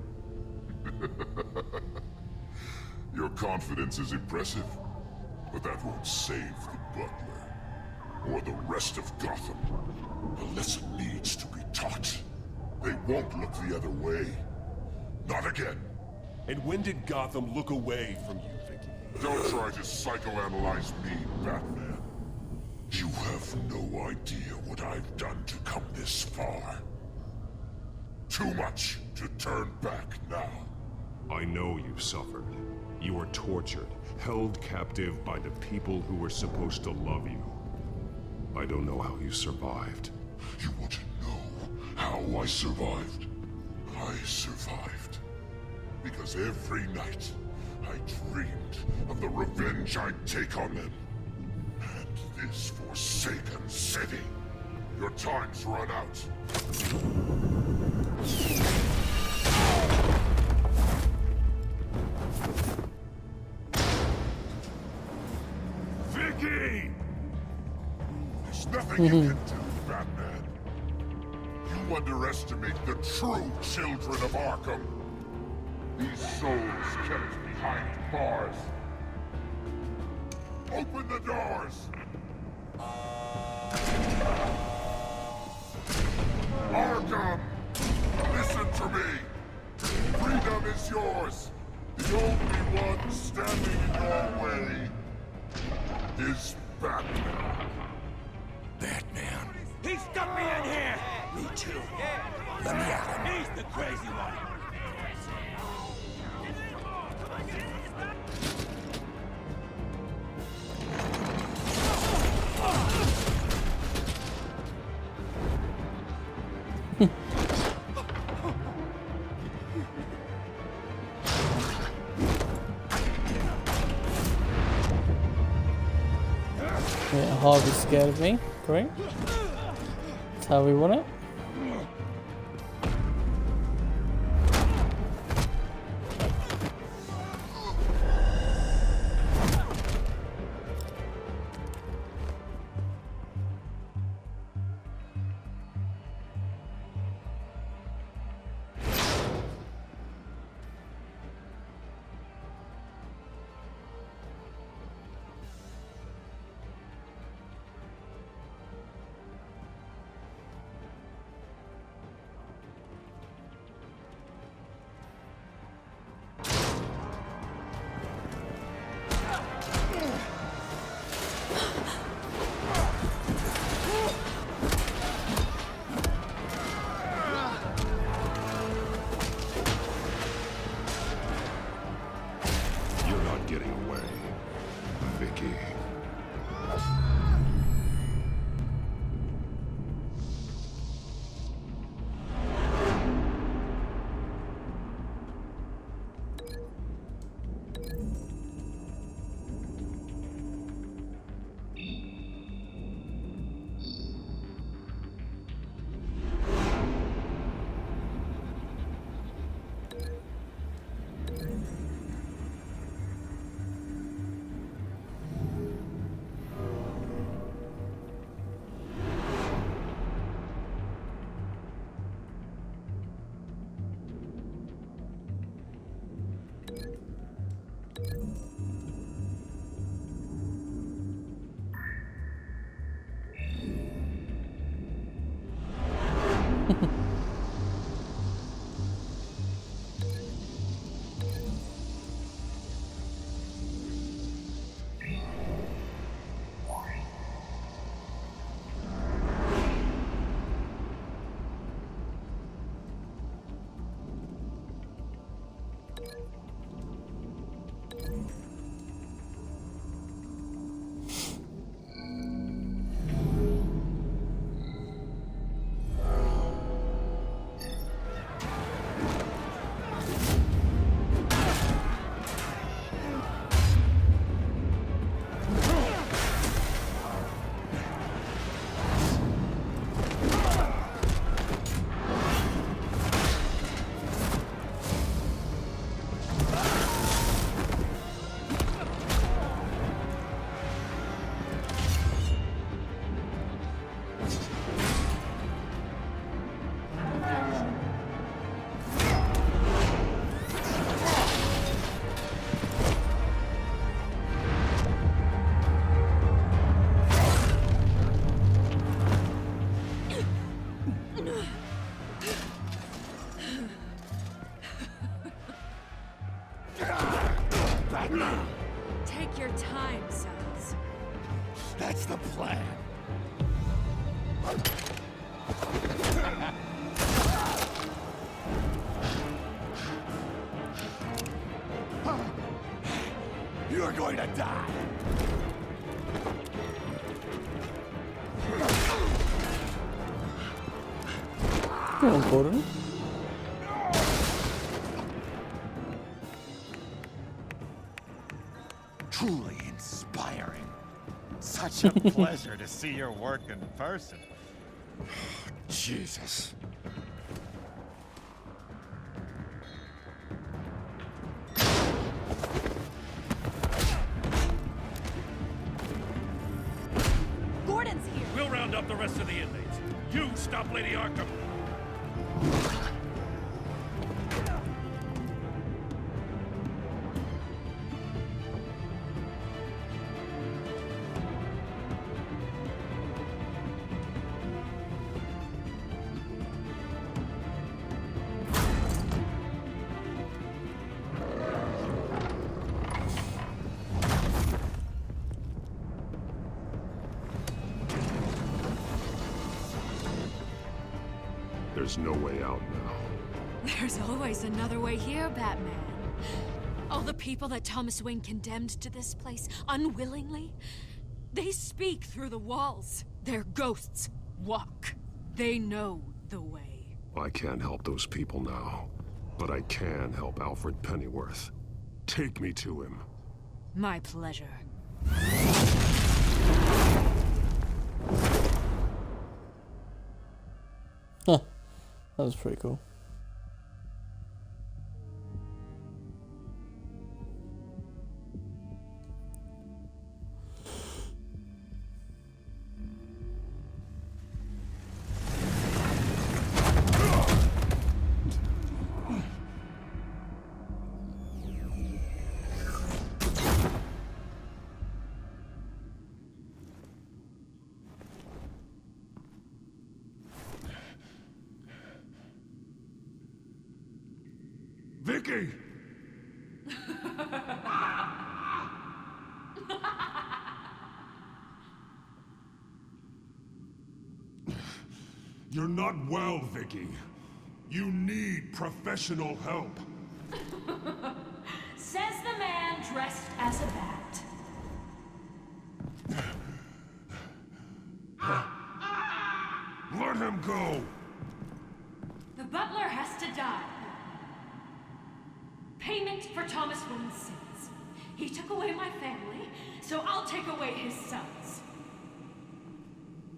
Your confidence is impressive, but that won't save the butler, or the rest of Gotham. The lesson needs to be taught. They won't look the other way. Not again. And when did Gotham look away from you, Vicky? Don't try to psychoanalyze me, Batman. You have no idea what I've done to come this far. Too much to turn back now. I know you've suffered. You were tortured, held captive by the people who were supposed to love you. I don't know how you survived. You want to know how I survived? I survived because every night I dreamed of the revenge I'd take on them. And this forsaken city. Your time's run out. Vicky! There's nothing you can do, Batman. You underestimate the true children of Arkham. These souls kept behind bars. Open the doors! Arkham! Listen to me! Freedom is yours! The only one standing in your way is Batman. Batman. He stuck me in here! Me too. Let me at him. He's the crazy one! Yeah, Harvey's scared of me. Great. That's how we want it. Take your time, sons. That's the plan. You're going to die. Go on, Gordon. Truly inspiring. Such a pleasure to see your work in person. Jesus. Gordon's here. We'll round up the rest of the inmates. You stop Lady Arkham. There's no way out now. There's always another way here, Batman. All the people that Thomas Wayne condemned to this place unwillingly, they speak through the walls. Their ghosts walk. They know the way. I can't help those people now, but I can help Alfred Pennyworth. Take me to him. My pleasure. Huh. That was pretty cool. Vicky! You're not well, Vicky. You need professional help. Says the man dressed as a bat. Let him go! The butler has to die. Payment for Thomas Wayne's sins. He took away my family, so I'll take away his sons.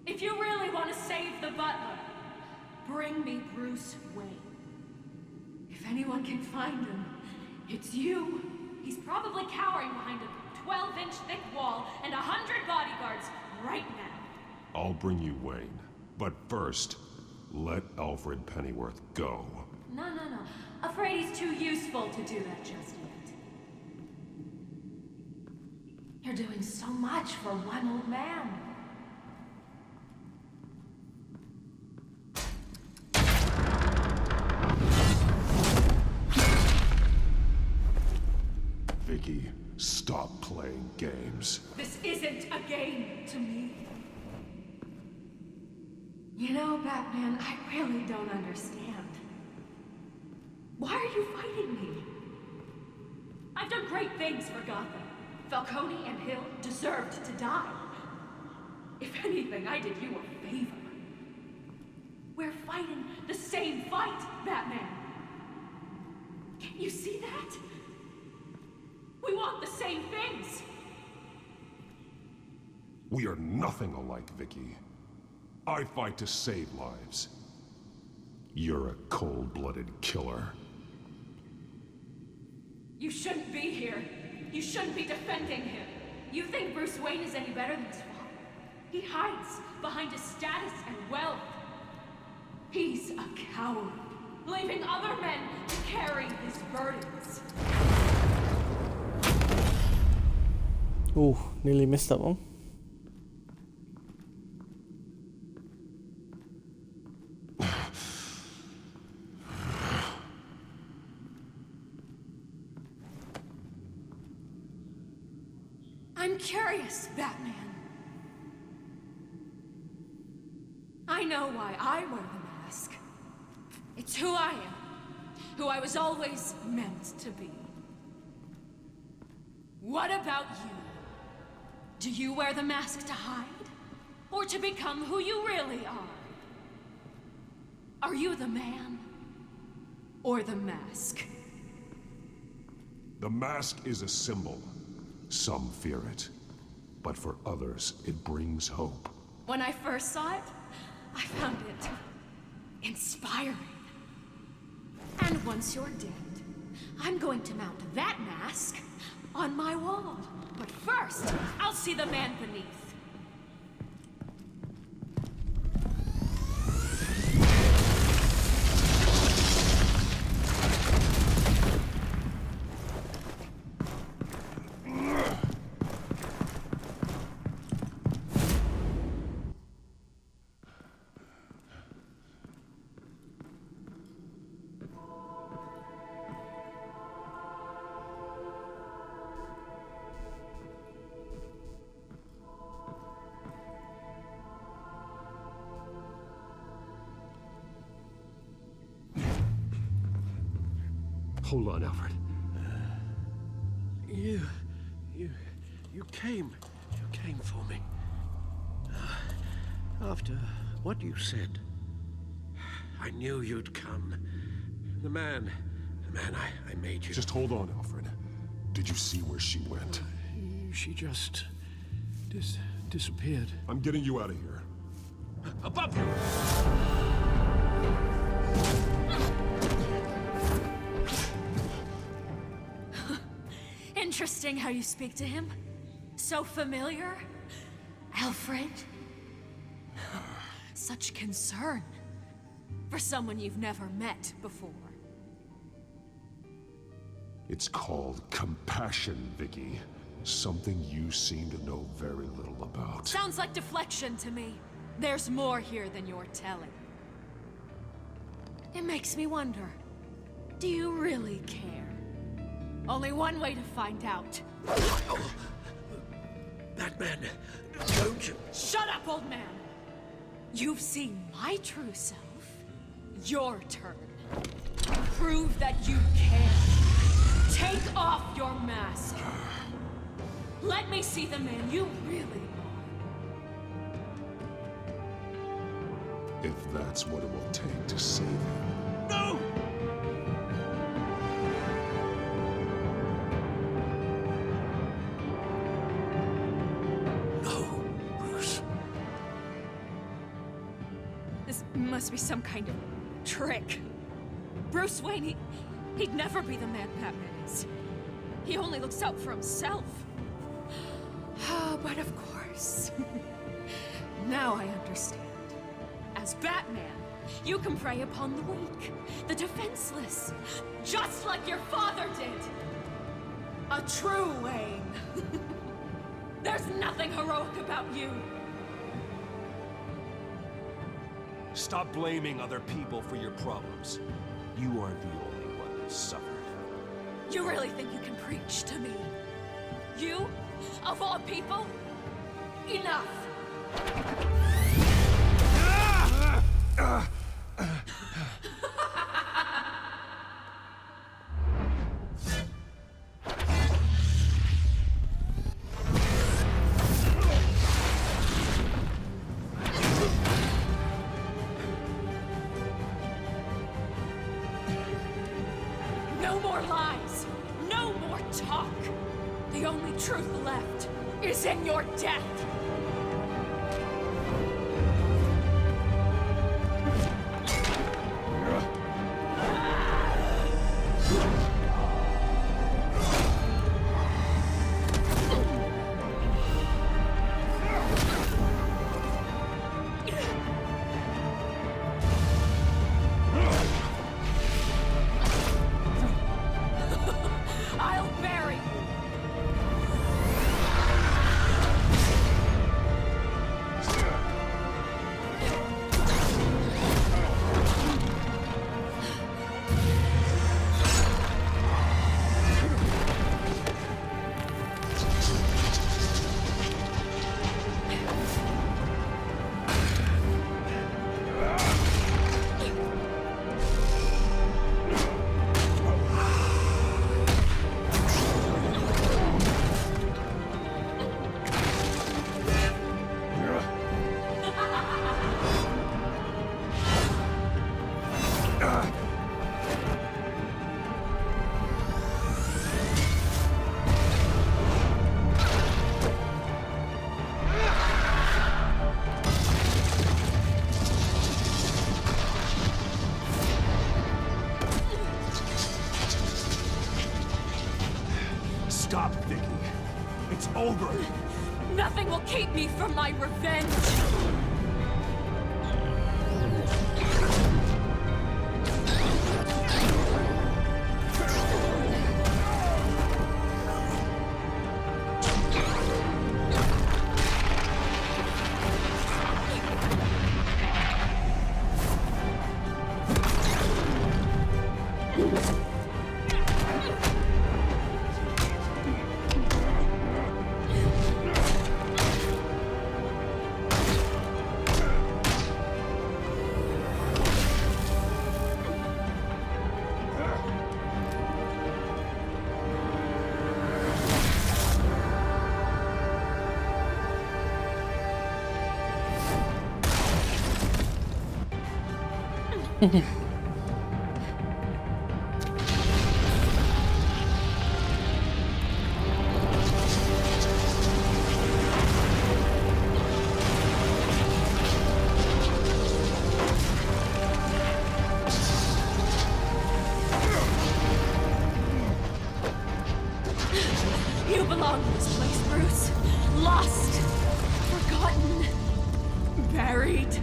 If you really want to save the butler, bring me Bruce Wayne. If anyone can find him, it's you. He's probably cowering behind a 12-inch thick wall and 100 bodyguards right now. I'll bring you Wayne. But first, let Alfred Pennyworth go. No. Afraid he's too useful to do that just yet. You're doing so much for one old man. Vicky, stop playing games. This isn't a game to me. You know, Batman, I really don't understand. Why are you fighting me? I've done great things for Gotham. Falcone and Hill deserved to die. If anything, I did you a favor. We're fighting the same fight, Batman. Can you see that? We want the same things. We are nothing alike, Vicky. I fight to save lives. You're a cold-blooded killer. You shouldn't be here. You shouldn't be defending him. You think Bruce Wayne is any better than his father? He hides behind his status and wealth. He's a coward, leaving other men to carry his burdens. Ooh, nearly missed that one. I'm curious, Batman. I know why I wear the mask. It's who I am. Who I was always meant to be. What about you? Do you wear the mask to hide? Or to become who you really are? Are you the man? Or the mask? The mask is a symbol. Some fear it. But for others, it brings hope. When I first saw it, I found it inspiring. And once you're dead, I'm going to mount that mask on my wall. But first, I'll see the man beneath. Hold on, Alfred. You came for me. After what you said, I knew you'd come. The man I made you. Just hold on, Alfred. Did you see where she went? She just disappeared. I'm getting you out of here. Above you! Interesting how you speak to him. So familiar. Alfred. Such concern for someone you've never met before. It's called compassion, Vicky. Something you seem to know very little about. Sounds like deflection to me. There's more here than you're telling. It makes me wonder, do you really care? Only one way to find out. Batman, don't you... Shut up, old man! You've seen my true self. Your turn. Prove that you care. Take off your mask. Let me see the man you really are. If that's what it will take to save him. No! No, Bruce. This must be some kind of trick. Bruce Wayne, he'd never be the man Batman is. He only looks out for himself. But of course. Now I understand. As Batman, you can prey upon the weak, the defenseless, just like your father did. A true Wayne. There's nothing heroic about you. Stop blaming other people for your problems. You aren't the only one who's suffered. You really think you can preach to me? You? Of all people? Enough! No more lies! No more talk! The only truth left is in your death! I'll bury you! Stop, Vicky. It's over. Nothing will keep me from my revenge! belong in this place, Bruce. Lost, forgotten, buried.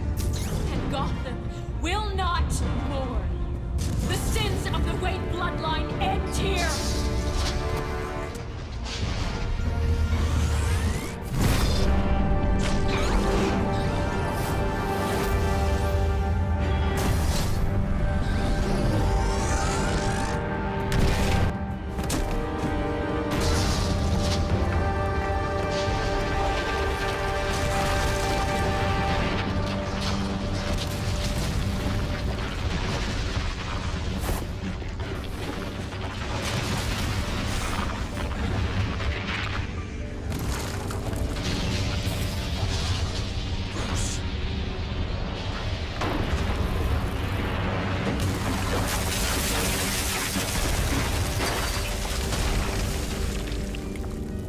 And Gotham will not mourn. The sins of the Wayne bloodline end here.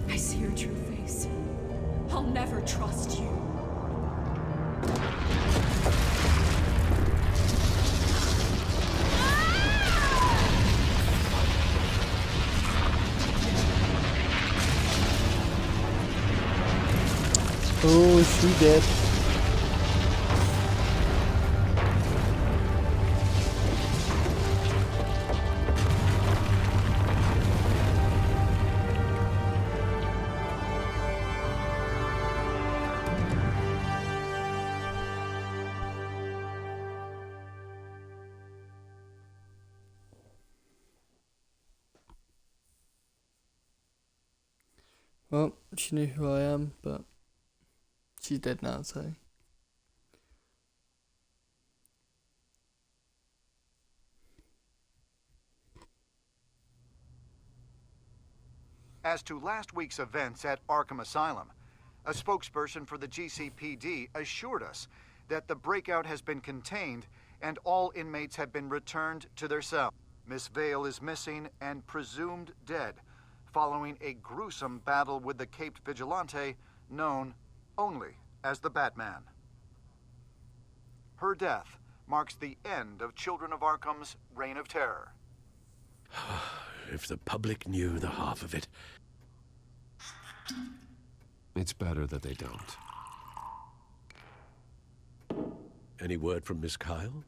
I see your true face. I'll never trust you. Oh, she did. Well, she knew who I am, but she's dead now, so. As to last week's events at Arkham Asylum, a spokesperson for the GCPD assured us that the breakout has been contained and all inmates have been returned to their cell. Miss Vale is missing and presumed dead, following a gruesome battle with the caped vigilante known only as the Batman. Her death marks the end of Children of Arkham's reign of terror. If the public knew the half of it. It's better that they don't. Any word from Miss Kyle?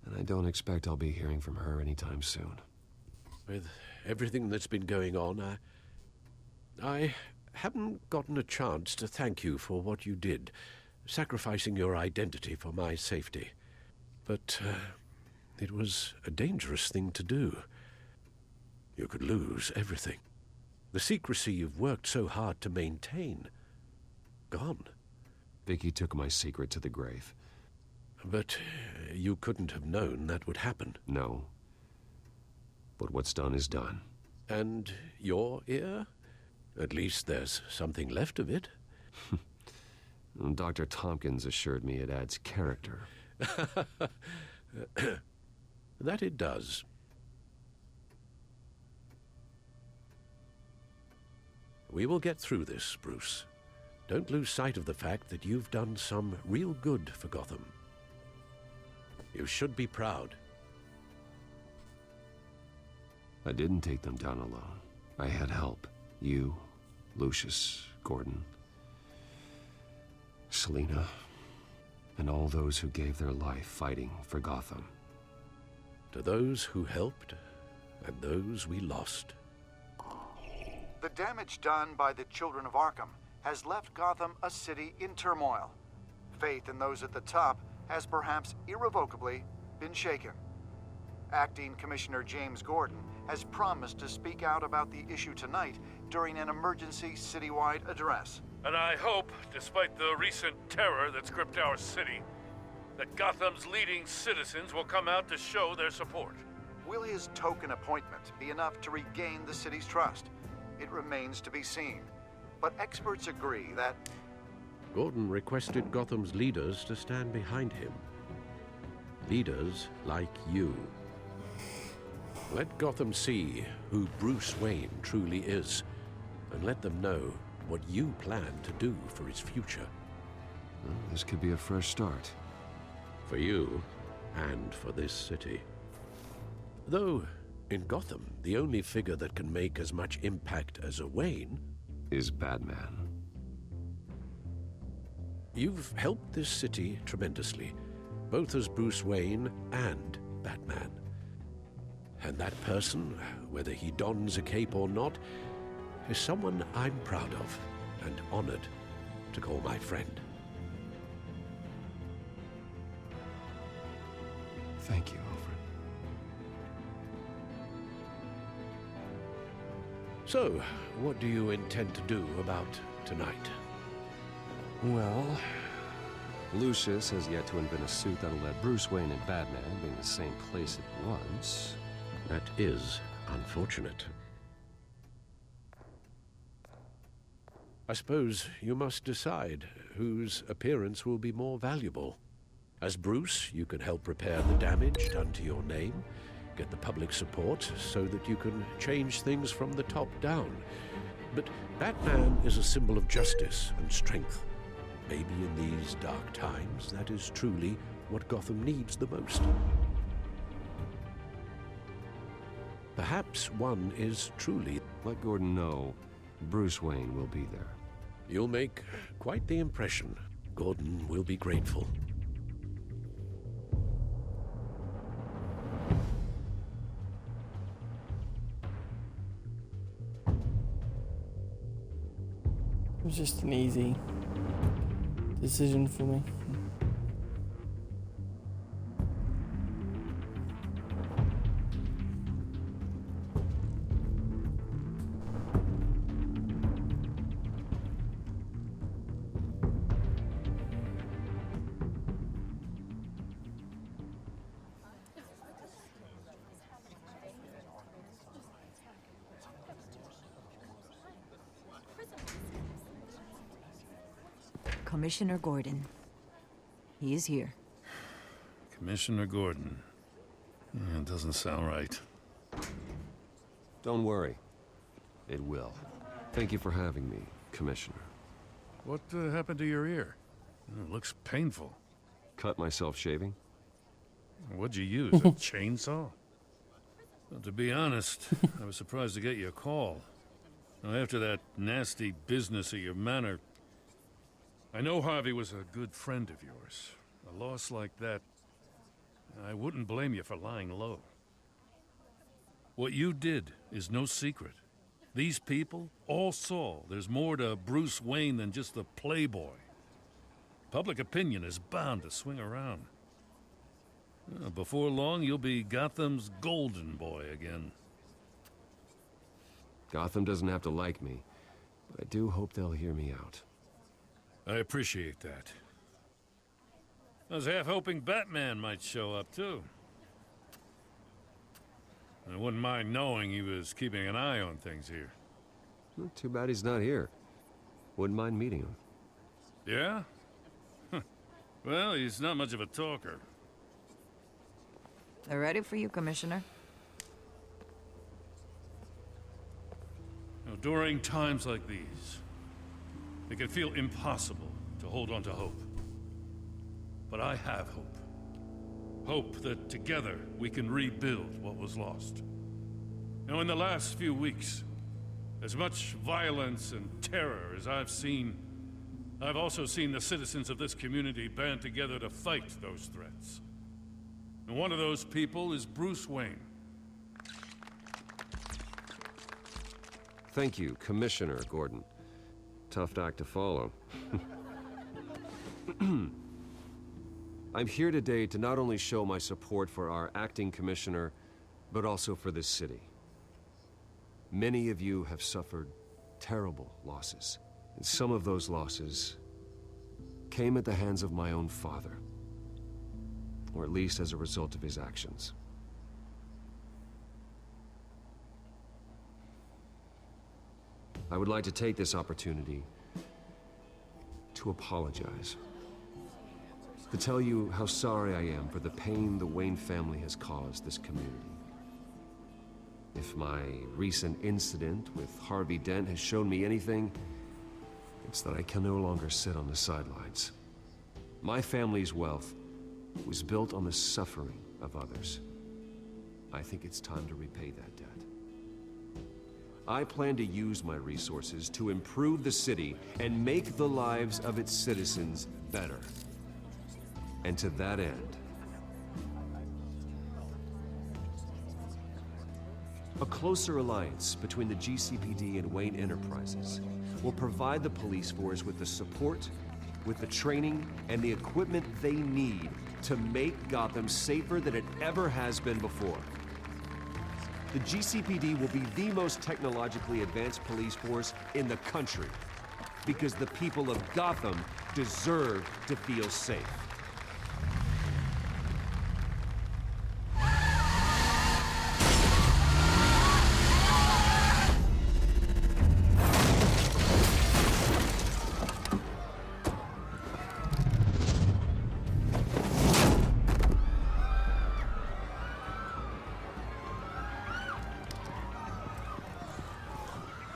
And I don't expect I'll be hearing from her anytime soon. With everything that's been going on, I haven't gotten a chance to thank you for what you did, sacrificing your identity for my safety. But it was a dangerous thing to do. You could lose everything. The secrecy you've worked so hard to maintain. Gone. Vicky took my secret to the grave. But you couldn't have known that would happen. No. But what's done is done. And your ear? At least there's something left of it. Dr. Tompkins assured me it adds character. That it does. We will get through this, Bruce. Don't lose sight of the fact that you've done some real good for Gotham. You should be proud. I didn't take them down alone. I had help. You, Lucius, Gordon, Selina, and all those who gave their life fighting for Gotham. To those who helped, and those we lost. The damage done by the Children of Arkham has left Gotham a city in turmoil. Faith in those at the top has perhaps irrevocably been shaken. Acting Commissioner James Gordon has promised to speak out about the issue tonight during an emergency citywide address. And I hope, despite the recent terror that's gripped our city, that Gotham's leading citizens will come out to show their support. Will his token appointment be enough to regain the city's trust? It remains to be seen. But experts agree that Gordon requested Gotham's leaders to stand behind him. Leaders like you. Let Gotham see who Bruce Wayne truly is, and let them know what you plan to do for his future. Well, this could be a fresh start. For you, and for this city. Though, in Gotham, the only figure that can make as much impact as a Wayne is Batman. You've helped this city tremendously, both as Bruce Wayne and Batman. And that person, whether he dons a cape or not, is someone I'm proud of and honored to call my friend. Thank you, Alfred. So, what do you intend to do about tonight? Well, Lucius has yet to invent a suit that'll let Bruce Wayne and Batman be in the same place at once. That is unfortunate. I suppose you must decide whose appearance will be more valuable. As Bruce, you can help repair the damage done to your name, get the public support so that you can change things from the top down. But Batman is a symbol of justice and strength. Maybe in these dark times, that is truly what Gotham needs the most. Perhaps one is truly... Let Gordon know Bruce Wayne will be there. You'll make quite the impression. Gordon will be grateful. It was just an easy decision for me. Commissioner Gordon. He is here. Commissioner Gordon. Yeah, it doesn't sound right. Don't worry. It will. Thank you for having me, Commissioner. What happened to your ear? It looks painful. Cut myself shaving? What'd you use, a chainsaw? Well, to be honest, I was surprised to get your call. Now, after that nasty business at your manor, I know Harvey was a good friend of yours. A loss like that, I wouldn't blame you for lying low. What you did is no secret. These people all saw there's more to Bruce Wayne than just the playboy. Public opinion is bound to swing around. Before long, you'll be Gotham's golden boy again. Gotham doesn't have to like me, but I do hope they'll hear me out. I appreciate that. I was half hoping Batman might show up, too. I wouldn't mind knowing he was keeping an eye on things here. Well, too bad he's not here. Wouldn't mind meeting him. Yeah? Well, he's not much of a talker. They're ready for you, Commissioner. Now, during times like these, it can feel impossible to hold on to hope. But I have hope. Hope that together we can rebuild what was lost. Now, in the last few weeks, as much violence and terror as I've seen, I've also seen the citizens of this community band together to fight those threats. And one of those people is Bruce Wayne. Thank you, Commissioner Gordon. Tough act to follow. I'm here today to not only show my support for our acting commissioner, but also for this city. Many of you have suffered terrible losses, and some of those losses came at the hands of my own father, or at least as a result of his actions. I would like to take this opportunity to apologize. To tell you how sorry I am for the pain the Wayne family has caused this community. If my recent incident with Harvey Dent has shown me anything, it's that I can no longer sit on the sidelines. My family's wealth was built on the suffering of others. I think it's time to repay that debt. I plan to use my resources to improve the city and make the lives of its citizens better. And to that end, a closer alliance between the GCPD and Wayne Enterprises will provide the police force with the support, with the training, and the equipment they need to make Gotham safer than it ever has been before. The GCPD will be the most technologically advanced police force in the country, because the people of Gotham deserve to feel safe.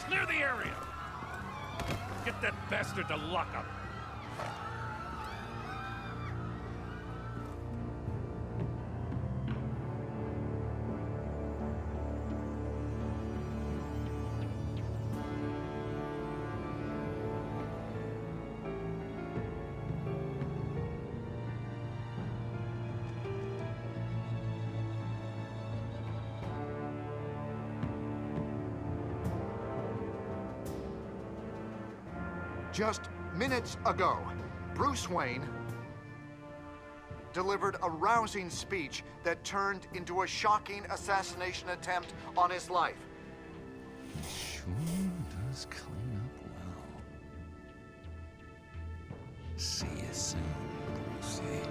Clear the area! Get that bastard to lock up! Just minutes ago, Bruce Wayne delivered a rousing speech that turned into a shocking assassination attempt on his life. Sure does clean up well. See you soon, Brucey.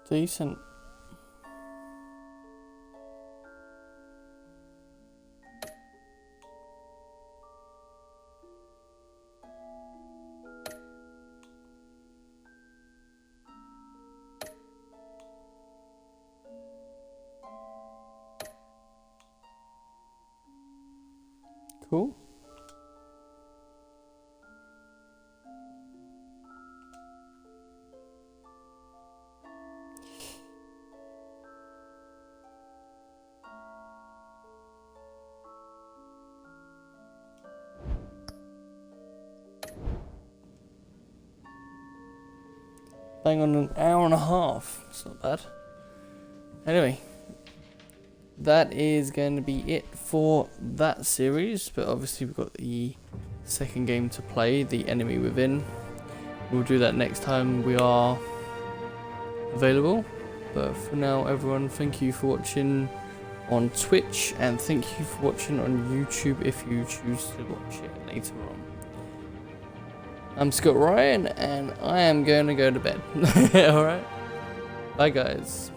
Decent. Cool. Bang on an hour and a half. It's not bad. Anyway, that is going to be it for that series. But obviously we've got the second game to play, The Enemy Within. We'll do that next time we are available. But for now, everyone, thank you for watching on Twitch. And thank you for watching on YouTube if you choose to watch it later on. I'm Scott Ryan, and I am going to go to bed. Alright? Bye, guys.